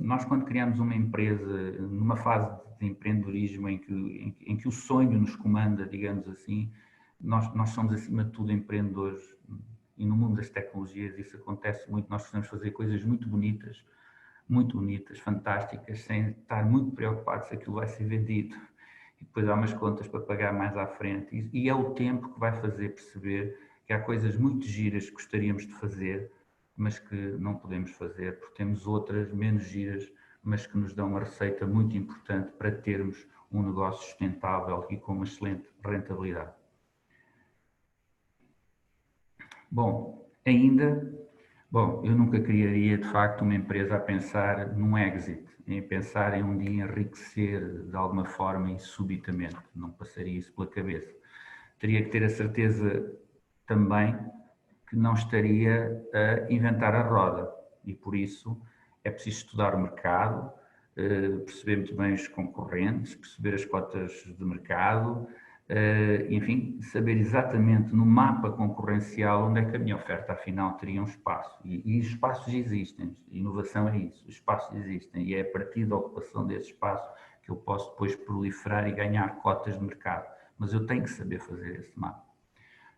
Nós, quando criamos uma empresa, numa fase de empreendedorismo em que o sonho nos comanda, digamos assim, nós somos, acima de tudo, empreendedores. E no mundo das tecnologias isso acontece muito. Nós precisamos fazer coisas muito bonitas, fantásticas, sem estar muito preocupados se aquilo vai ser vendido. E depois há umas contas para pagar mais à frente. E é o tempo que vai fazer perceber que há coisas muito giras que gostaríamos de fazer, mas que não podemos fazer, porque temos outras menos giras, mas que nos dão uma receita muito importante para termos um negócio sustentável e com uma excelente rentabilidade. Bom, eu nunca criaria de facto uma empresa a pensar num exit, em pensar em um dia enriquecer de alguma forma e subitamente, não passaria isso pela cabeça. Teria que ter a certeza também que não estaria a inventar a roda e por isso é preciso estudar o mercado, perceber muito bem os concorrentes, perceber as cotas de mercado, enfim, saber exatamente no mapa concorrencial onde é que a minha oferta afinal teria um espaço. E os espaços existem, inovação é isso, os espaços existem e é a partir da ocupação desse espaço que eu posso depois proliferar e ganhar cotas de mercado. Mas eu tenho que saber fazer esse mapa.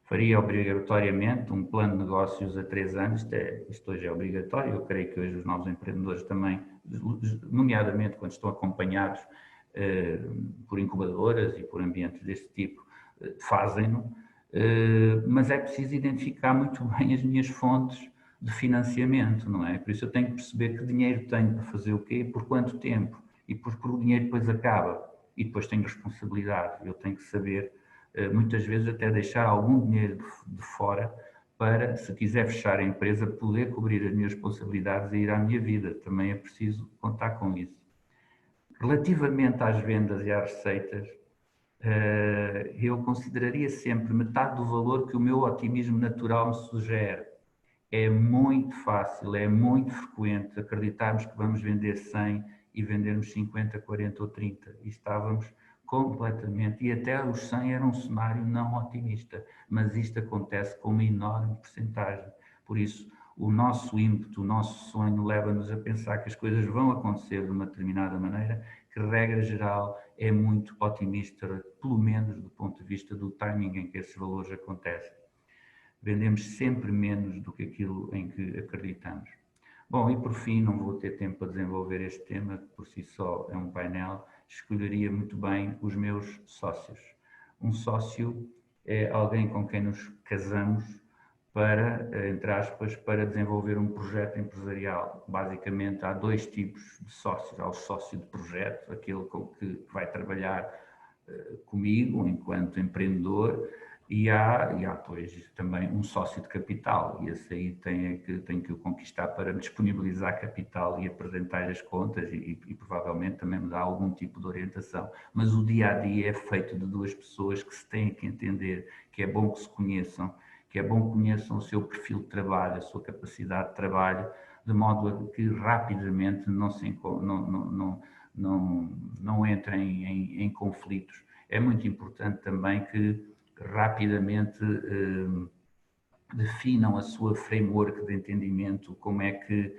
Faria obrigatoriamente um plano de negócios a 3 anos, isto hoje é obrigatório, eu creio que hoje os novos empreendedores também, nomeadamente quando estão acompanhados por incubadoras e por ambientes deste tipo, fazem-no, mas é preciso identificar muito bem as minhas fontes de financiamento, não é? Por isso eu tenho que perceber que dinheiro tenho para fazer o quê, por quanto tempo, e porque o dinheiro depois acaba, e depois tenho responsabilidade, eu tenho que saber, muitas vezes até deixar algum dinheiro de fora para, se quiser fechar a empresa, poder cobrir as minhas responsabilidades e ir à minha vida, também é preciso contar com isso. Relativamente às vendas e às receitas, eu consideraria sempre metade do valor que o meu otimismo natural me sugere. É muito fácil, é muito frequente acreditarmos que vamos vender 100 e vendermos 50, 40 ou 30. E estávamos completamente, e até os 100 era um cenário não otimista, mas isto acontece com uma enorme percentagem. Por isso, o nosso ímpeto, o nosso sonho leva-nos a pensar que as coisas vão acontecer de uma determinada maneira, que regra geral é muito otimista, pelo menos do ponto de vista do timing em que esses valores acontecem. Vendemos sempre menos do que aquilo em que acreditamos. Bom, e por fim, não vou ter tempo para desenvolver este tema, que por si só é um painel, escolheria muito bem os meus sócios. Um sócio é alguém com quem nos casamos para, entre aspas, para desenvolver um projeto empresarial. Basicamente, há 2 tipos de sócios. Há o sócio de projeto, aquele com que vai trabalhar comigo enquanto empreendedor, e há depois também um sócio de capital, e esse aí tem que o conquistar para me disponibilizar capital e apresentar as contas e provavelmente também me dar algum tipo de orientação. Mas o dia-a-dia é feito de 2 pessoas que se têm que entender, que é bom que se conheçam, que é bom que conheçam o seu perfil de trabalho, a sua capacidade de trabalho, de modo a que rapidamente não entrem em conflitos. É muito importante também que rapidamente definam a sua framework de entendimento, como é que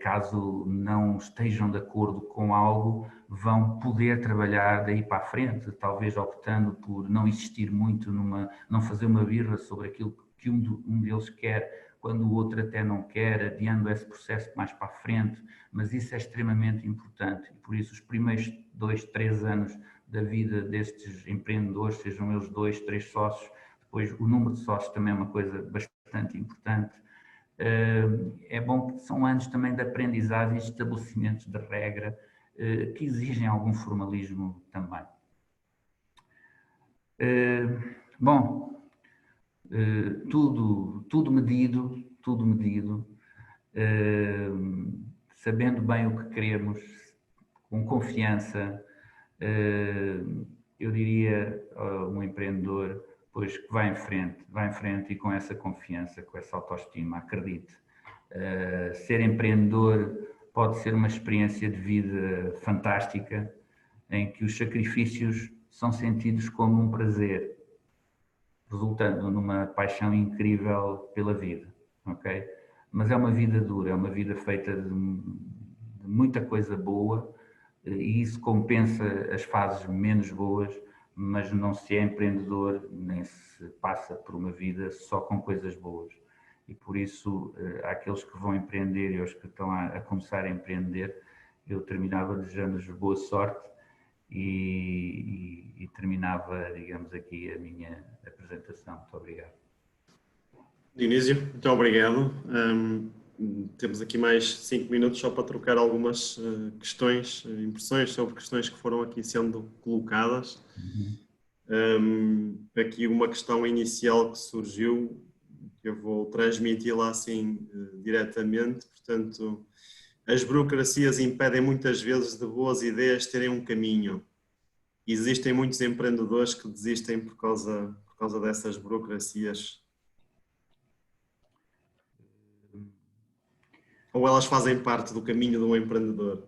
caso não estejam de acordo com algo, vão poder trabalhar daí para a frente, talvez optando por não insistir muito não fazer uma birra sobre aquilo que um deles quer, quando o outro até não quer, adiando esse processo mais para a frente, mas isso é extremamente importante e por isso os primeiros 2, 3 anos da vida destes empreendedores, sejam eles 2, 3 sócios, depois o número de sócios também é uma coisa bastante importante. É bom que são anos também de aprendizagem e estabelecimentos de regra que exigem algum formalismo também. Bom, tudo medido, sabendo bem o que queremos, com confiança, eu diria a um empreendedor, pois que vai em frente e com essa confiança, com essa autoestima, acredite. Ser empreendedor pode ser uma experiência de vida fantástica, em que os sacrifícios são sentidos como um prazer, resultando numa paixão incrível pela vida, ok? Mas é uma vida dura, é uma vida feita de muita coisa boa e isso compensa as fases menos boas, mas não se é empreendedor nem se passa por uma vida só com coisas boas. E por isso, àqueles que vão empreender e aos que estão a começar a empreender, eu terminava desejando-lhes boa sorte e terminava, digamos, aqui a minha apresentação. Muito obrigado. Dionísio, muito obrigado. Temos aqui mais 5 minutos só para trocar algumas questões, impressões sobre questões que foram aqui sendo colocadas. Aqui uma questão inicial que surgiu, que eu vou transmiti-la assim diretamente. Portanto, as burocracias impedem muitas vezes de boas ideias terem um caminho. Existem muitos empreendedores que desistem por causa dessas burocracias. Ou elas fazem parte do caminho de um empreendedor?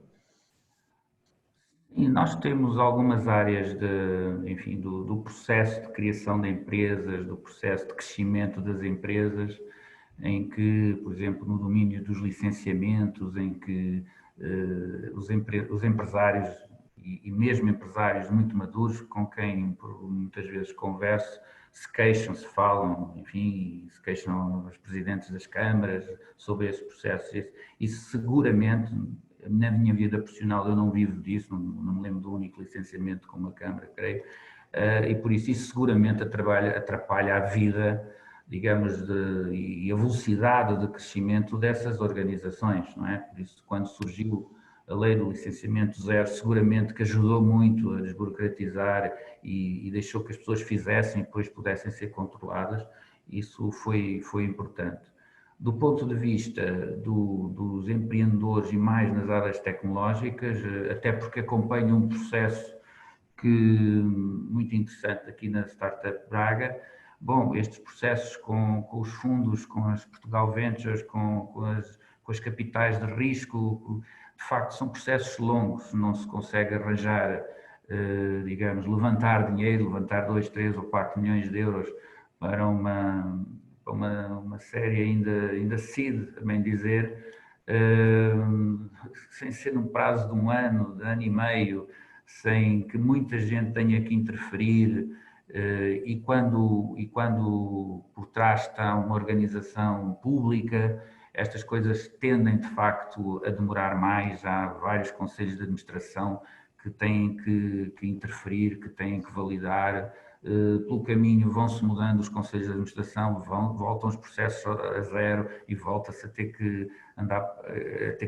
E nós temos algumas áreas do processo de criação de empresas, do processo de crescimento das empresas, em que, por exemplo, no domínio dos licenciamentos, em que os empresários e mesmo empresários muito maduros, com quem muitas vezes converso, se queixam, se falam, enfim, se queixam os presidentes das câmaras sobre esse processo. E seguramente, na minha vida profissional, eu não vivo disso, não me lembro do único licenciamento com uma câmara, creio, e por isso seguramente atrapalha a vida, digamos, e a velocidade de crescimento dessas organizações, não é? Por isso, quando surgiu a lei do licenciamento zero, seguramente que ajudou muito a desburocratizar e deixou que as pessoas fizessem e depois pudessem ser controladas. Isso foi importante. Do ponto de vista dos empreendedores e mais nas áreas tecnológicas, até porque acompanho um processo muito interessante aqui na Startup Braga. Bom, estes processos com os fundos, com as Portugal Ventures, com as capitais de risco, de facto são processos longos, não se consegue arranjar, digamos, levantar dinheiro, levantar 2, 3 ou 4 milhões de euros para uma série ainda seed, também dizer, sem ser num prazo de um ano e meio, sem que muita gente tenha que interferir, e quando por trás está uma organização pública, estas coisas tendem de facto a demorar mais. Há vários conselhos de administração que têm que interferir, que têm que validar. Pelo caminho vão-se mudando os conselhos de administração, voltam os processos a zero e volta-se a ter que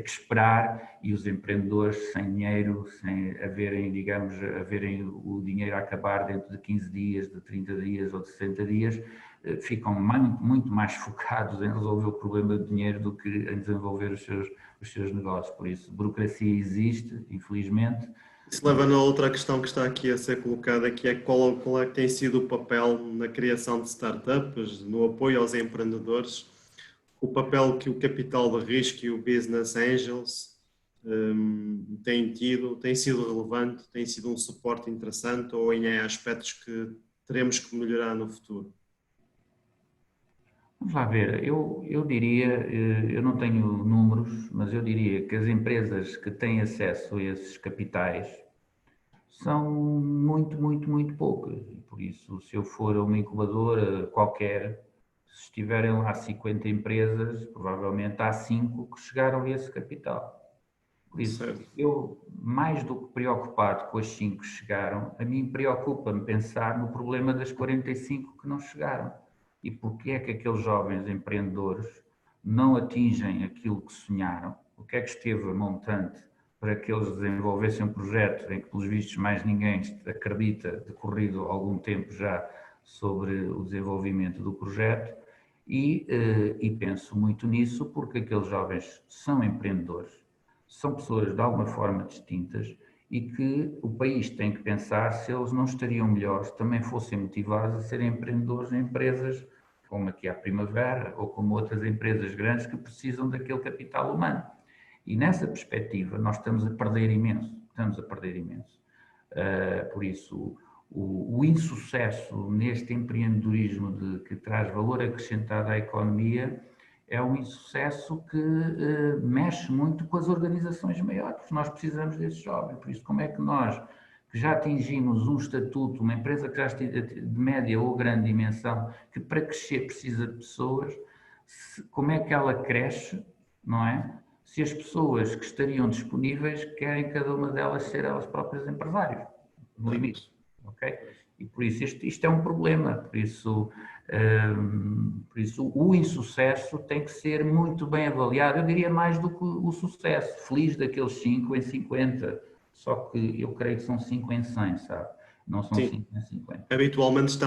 esperar, e os empreendedores sem dinheiro, sem haverem o dinheiro a acabar dentro de 15 dias, de 30 dias ou de 60 dias, ficam muito mais focados em resolver o problema de dinheiro do que em desenvolver os seus negócios. Por isso, burocracia existe, infelizmente. Isso leva a outra questão que está aqui a ser colocada, que é qual é que tem sido o papel na criação de startups, no apoio aos empreendedores, o papel que o capital de risco e o business angels têm tido, tem sido relevante, tem sido um suporte interessante, ou em aspectos que teremos que melhorar no futuro? Vamos lá ver, eu diria, eu não tenho números, mas eu diria que as empresas que têm acesso a esses capitais são muito poucas. E por isso, se eu for a uma incubadora qualquer, se estiverem lá 50 empresas, provavelmente há 5 que chegaram a esse capital. Por isso, Certo. eu, mais do que preocupado com as 5 que chegaram, a mim preocupa-me pensar no problema das 45 que não chegaram. E porque é que aqueles jovens empreendedores não atingem aquilo que sonharam? O que é que esteve a montante para que eles desenvolvessem um projeto em que, pelos vistos, mais ninguém acredita, decorrido algum tempo já, sobre o desenvolvimento do projeto? E penso muito nisso porque aqueles jovens são empreendedores, são pessoas de alguma forma distintas e que o país tem que pensar se eles não estariam melhores, também fossem motivados a serem empreendedores em empresas como aqui a Primavera ou como outras empresas grandes que precisam daquele capital humano. E nessa perspectiva nós estamos a perder imenso, por isso, o insucesso neste empreendedorismo que traz valor acrescentado à economia é um insucesso que mexe muito com as organizações maiores, porque nós precisamos desses jovens. Por isso, como é que nós, que já atingimos um estatuto, uma empresa que já de média ou grande dimensão, que para crescer precisa de pessoas, como é que ela cresce, não é? Se as pessoas que estariam disponíveis querem cada uma delas ser elas próprias empresários, no limite, ok? E por isso isto é um problema, por isso o insucesso tem que ser muito bem avaliado, eu diria mais do que o sucesso, feliz daqueles 5 em 50, só que eu creio que são 5 em 100, sabe? Não são 5 em 50. Habitualmente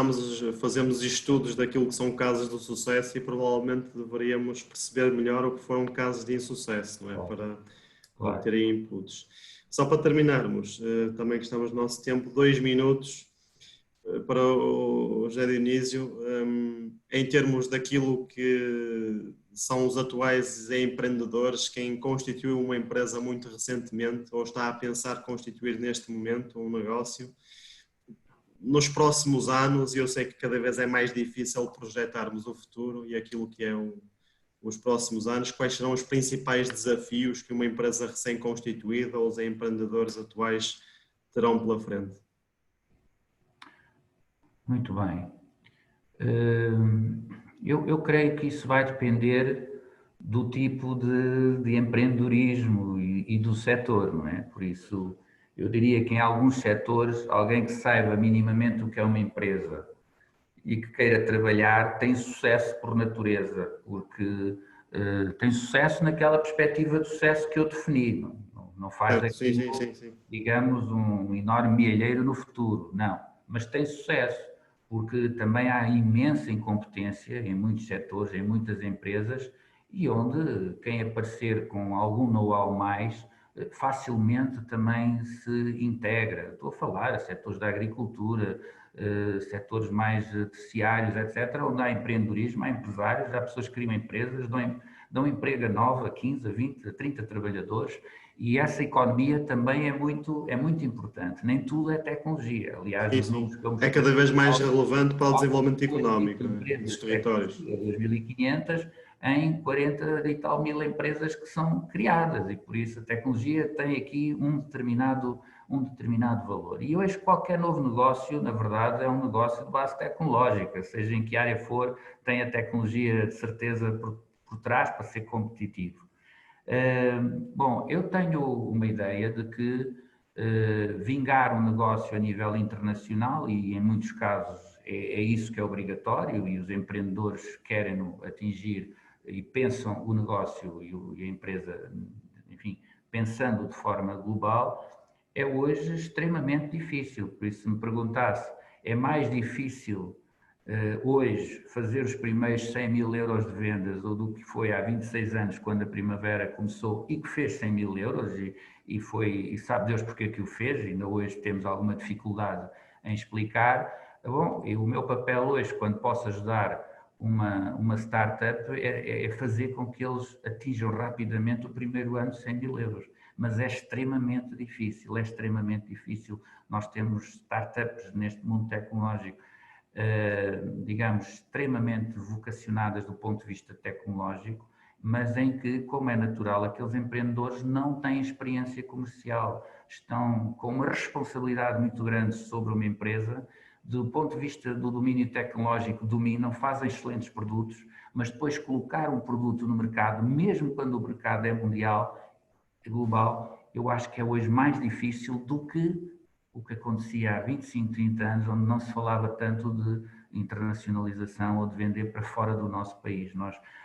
fazemos estudos daquilo que são casos de sucesso e provavelmente deveríamos perceber melhor o que foram casos de insucesso, não é? Para obter inputs. Só para terminarmos, também que estamos no nosso tempo, 2 minutos para o José Dionísio, em termos daquilo que são os atuais empreendedores, quem constituiu uma empresa muito recentemente ou está a pensar constituir neste momento um negócio, nos próximos anos, e eu sei que cada vez é mais difícil projetarmos o futuro e aquilo que é os próximos anos, quais serão os principais desafios que uma empresa recém-constituída ou os empreendedores atuais terão pela frente? Muito bem. Eu creio que isso vai depender do tipo de empreendedorismo e do setor, não é? Por isso, eu diria que em alguns setores, alguém que saiba minimamente o que é uma empresa e que queira trabalhar tem sucesso por natureza, porque tem sucesso naquela perspectiva de sucesso que eu defini. Não faz daquilo, digamos, um enorme milheiro no futuro, não. Mas tem sucesso, porque também há imensa incompetência em muitos setores, em muitas empresas, e onde quem aparecer com algum know-how mais facilmente também se integra. Estou a falar de setores da agricultura, setores mais terciários, etc., onde há empreendedorismo, há empresários, há pessoas que criam empresas, dão emprego a 9, a 15, a 20, a 30 trabalhadores, e essa economia também é muito importante. Nem tudo é tecnologia. Aliás, os números que eu é cada vez mais relevante para o desenvolvimento económico dos territórios. 2.500 em 40 e tal mil empresas que são criadas, e por isso a tecnologia tem aqui um determinado valor. E hoje qualquer novo negócio, na verdade, é um negócio de base tecnológica, seja em que área for, tem a tecnologia de certeza por trás para ser competitivo. Bom, eu tenho uma ideia de que vingar um negócio a nível internacional, e em muitos casos é isso que é obrigatório, e os empreendedores querem atingir e pensam o negócio e a empresa, enfim, pensando de forma global, é hoje extremamente difícil. Por isso, se me perguntasse, é mais difícil hoje fazer os primeiros 100 mil euros de vendas ou do que foi há 26 anos quando a Primavera começou e que fez 100 mil euros e sabe Deus porque é que o fez, ainda hoje temos alguma dificuldade em explicar. Bom, e o meu papel hoje, quando posso ajudar uma startup, é fazer com que eles atinjam rapidamente o primeiro ano 100 mil euros. Mas é extremamente difícil. Nós temos startups neste mundo tecnológico digamos, extremamente vocacionadas do ponto de vista tecnológico, mas em que, como é natural, aqueles empreendedores não têm experiência comercial, estão com uma responsabilidade muito grande sobre uma empresa, do ponto de vista do domínio tecnológico, dominam, fazem excelentes produtos, mas depois colocar um produto no mercado, mesmo quando o mercado é mundial, global, eu acho que é hoje mais difícil do que o que acontecia há 25, 30 anos, onde não se falava tanto de internacionalização ou de vender para fora do nosso país.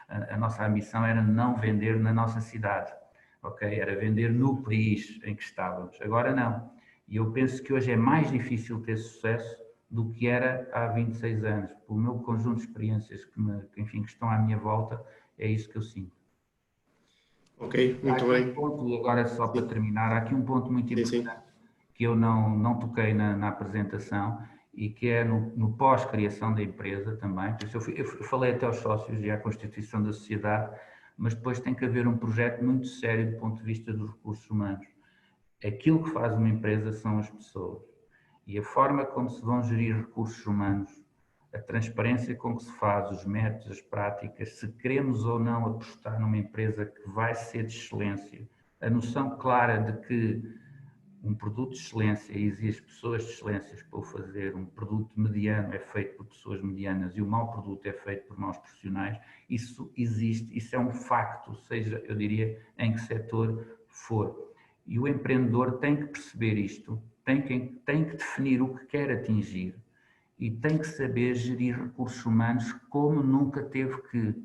A nossa ambição era não vender na nossa cidade, ok? Era vender no país em que estávamos. Agora não. E eu penso que hoje é mais difícil ter sucesso do que era há 26 anos. Pelo meu conjunto de experiências que estão à minha volta, é isso que eu sinto. Ok, muito bem. E agora só para terminar, há aqui um ponto muito importante que eu não toquei na apresentação e que é no pós-criação da empresa também. Por isso eu falei até aos sócios e à constituição da sociedade, mas depois tem que haver um projeto muito sério do ponto de vista dos recursos humanos. Aquilo que faz uma empresa são as pessoas. E a forma como se vão gerir recursos humanos, a transparência com que se faz, os métodos, as práticas, se queremos ou não apostar numa empresa que vai ser de excelência, a noção clara de que um produto de excelência exige pessoas de excelência para o fazer, um produto mediano é feito por pessoas medianas e o mau produto é feito por maus profissionais, isso existe, isso é um facto, seja, eu diria, em que setor for. E o empreendedor tem que perceber isto, tem que definir o que quer atingir e tem que saber gerir recursos humanos como nunca teve que.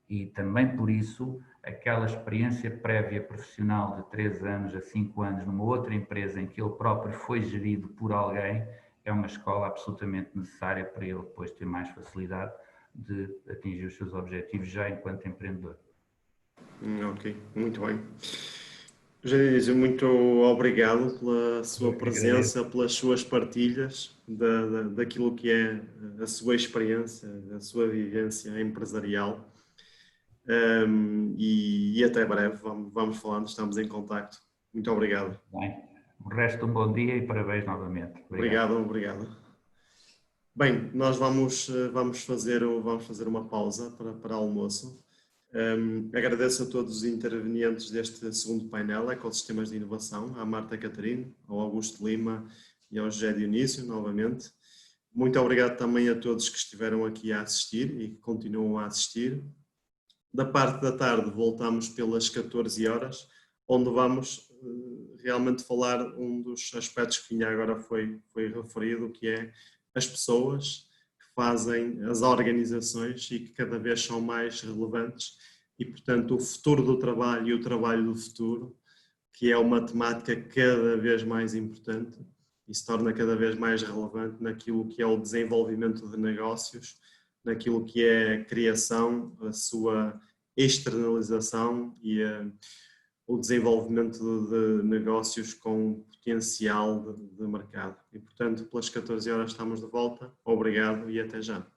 E também por isso, aquela experiência prévia profissional de 3 anos a 5 anos numa outra empresa em que ele próprio foi gerido por alguém, é uma escola absolutamente necessária para ele depois ter mais facilidade de atingir os seus objetivos já enquanto empreendedor. Ok, muito bem. José Dionísio, muito obrigado pela sua presença, pelas suas partilhas daquilo que é a sua experiência, a sua vivência empresarial. E até breve, vamos falando, estamos em contacto. Muito obrigado. Bem, o resto um bom dia e parabéns novamente. Obrigado. Bem, nós vamos fazer uma pausa para almoço. Agradeço a todos os intervenientes deste segundo painel, Ecossistemas de Inovação, à Marta Catarino, ao Augusto Lima e ao José Dionísio, novamente. Muito obrigado também a todos que estiveram aqui a assistir e que continuam a assistir. Da parte da tarde voltamos pelas 14 horas, onde vamos realmente falar um dos aspectos que ainda agora foi referido, que é as pessoas que fazem as organizações e que cada vez são mais relevantes e, portanto, o futuro do trabalho e o trabalho do futuro, que é uma temática cada vez mais importante e se torna cada vez mais relevante naquilo que é o desenvolvimento de negócios, naquilo que é a criação, a sua externalização e o desenvolvimento de negócios com potencial de mercado. E, portanto, pelas 14 horas estamos de volta. Obrigado e até já.